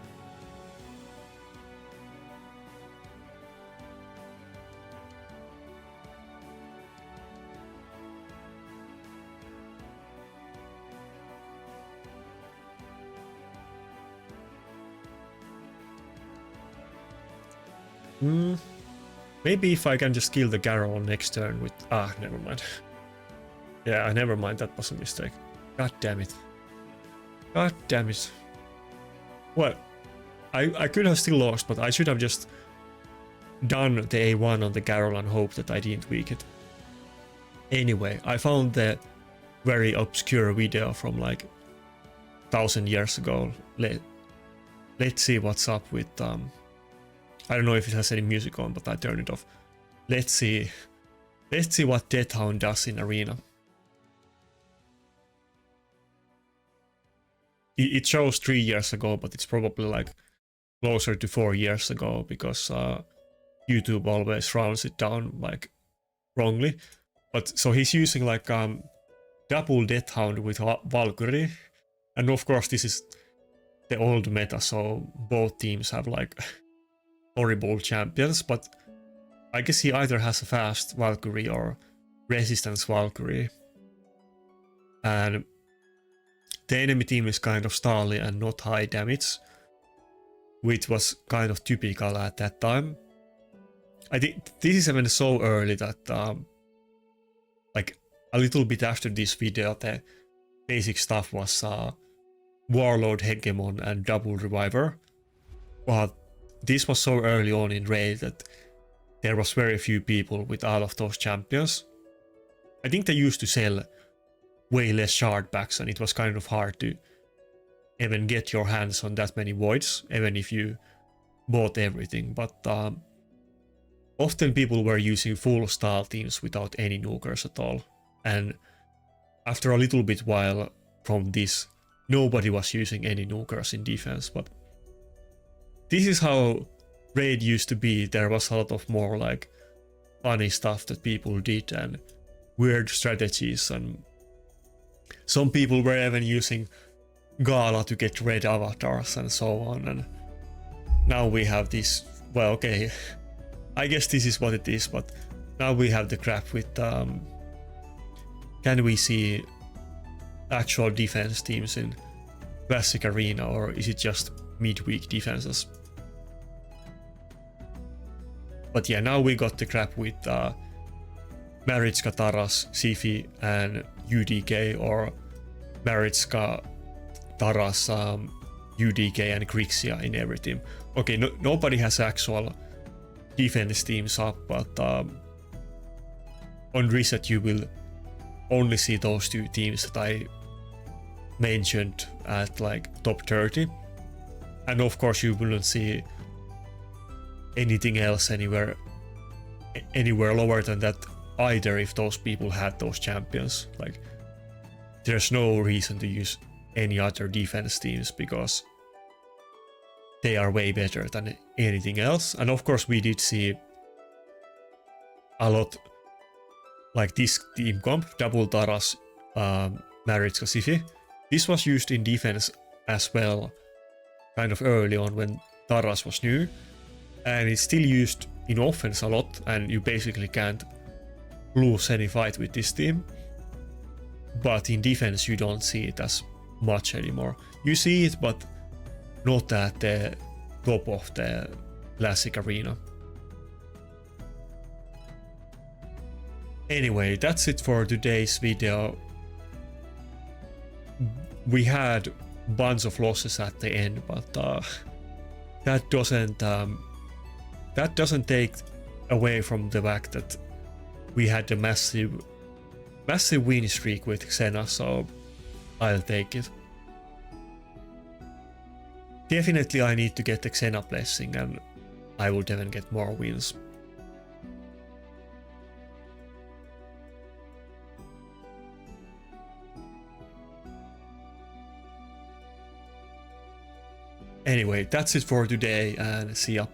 Maybe if I can just kill the Garrel next turn with... never mind. Yeah, never mind, that was a mistake. God damn it. God damn it. Well, I could have still lost, but I should have just done the A1 on the Garrel and hoped that I didn't weak it. Anyway, I found the very obscure video from like 1,000 years ago. Let's see what's up with... I don't know if it has any music on, but I turned it off. Let's see what Deathhound does in Arena. It shows 3 years ago, but it's probably like closer to 4 years ago because YouTube always rounds it down like wrongly. But so he's using like double Deathhound with Valkyrie, and of course this is the old meta, so both teams have like horrible champions, but I guess he either has a fast Valkyrie or resistance Valkyrie. And the enemy team is kind of stally and not high damage, which was kind of typical at that time. I think this is even so early that like a little bit after this video the basic stuff was Warlord Hegemon and Double Reviver. But this was so early on in Raid that there was very few people with all of those champions. I think they used to sell way less shard packs, and it was kind of hard to even get your hands on that many voids, even if you bought everything. But often people were using full style teams without any nukers at all. And after a little bit while from this, nobody was using any nukers in defense. But this is how Raid used to be. There was a lot of more like funny stuff that people did and weird strategies, and some people were even using Gala to get red avatars and so on. And now we have this, well, okay, I guess this is what it is, but now we have the crap with can we see actual defense teams in Classic Arena, or is it just midweek defenses? But yeah, now we got the crap with Maritska, Taras, Sifi and UDK, or Maritska, Taras, UDK and Grixia in every team. Okay, nobody has actual defense teams up, but on reset you will only see those two teams that I mentioned at like top 30. And of course you wouldn't see anything else anywhere lower than that either if those people had those champions. Like, there's no reason to use any other defense teams because they are way better than anything else. And of course we did see a lot like this team comp, double Taras, Maritska, Sifi. This was used in defense as well, kind of early on when Taras was new, and it's still used in offense a lot, and you basically can't lose any fight with this team. But in defense, you don't see it as much anymore. You see it, but not at the top of the classic arena. Anyway, that's it for today's video. We had a bunch of losses at the end, but that doesn't take away from the fact that we had a massive win streak with Xena, so I'll take it. Definitely I need to get the Xena blessing, and I will definitely get more wins. Anyway, that's it for today, and see ya.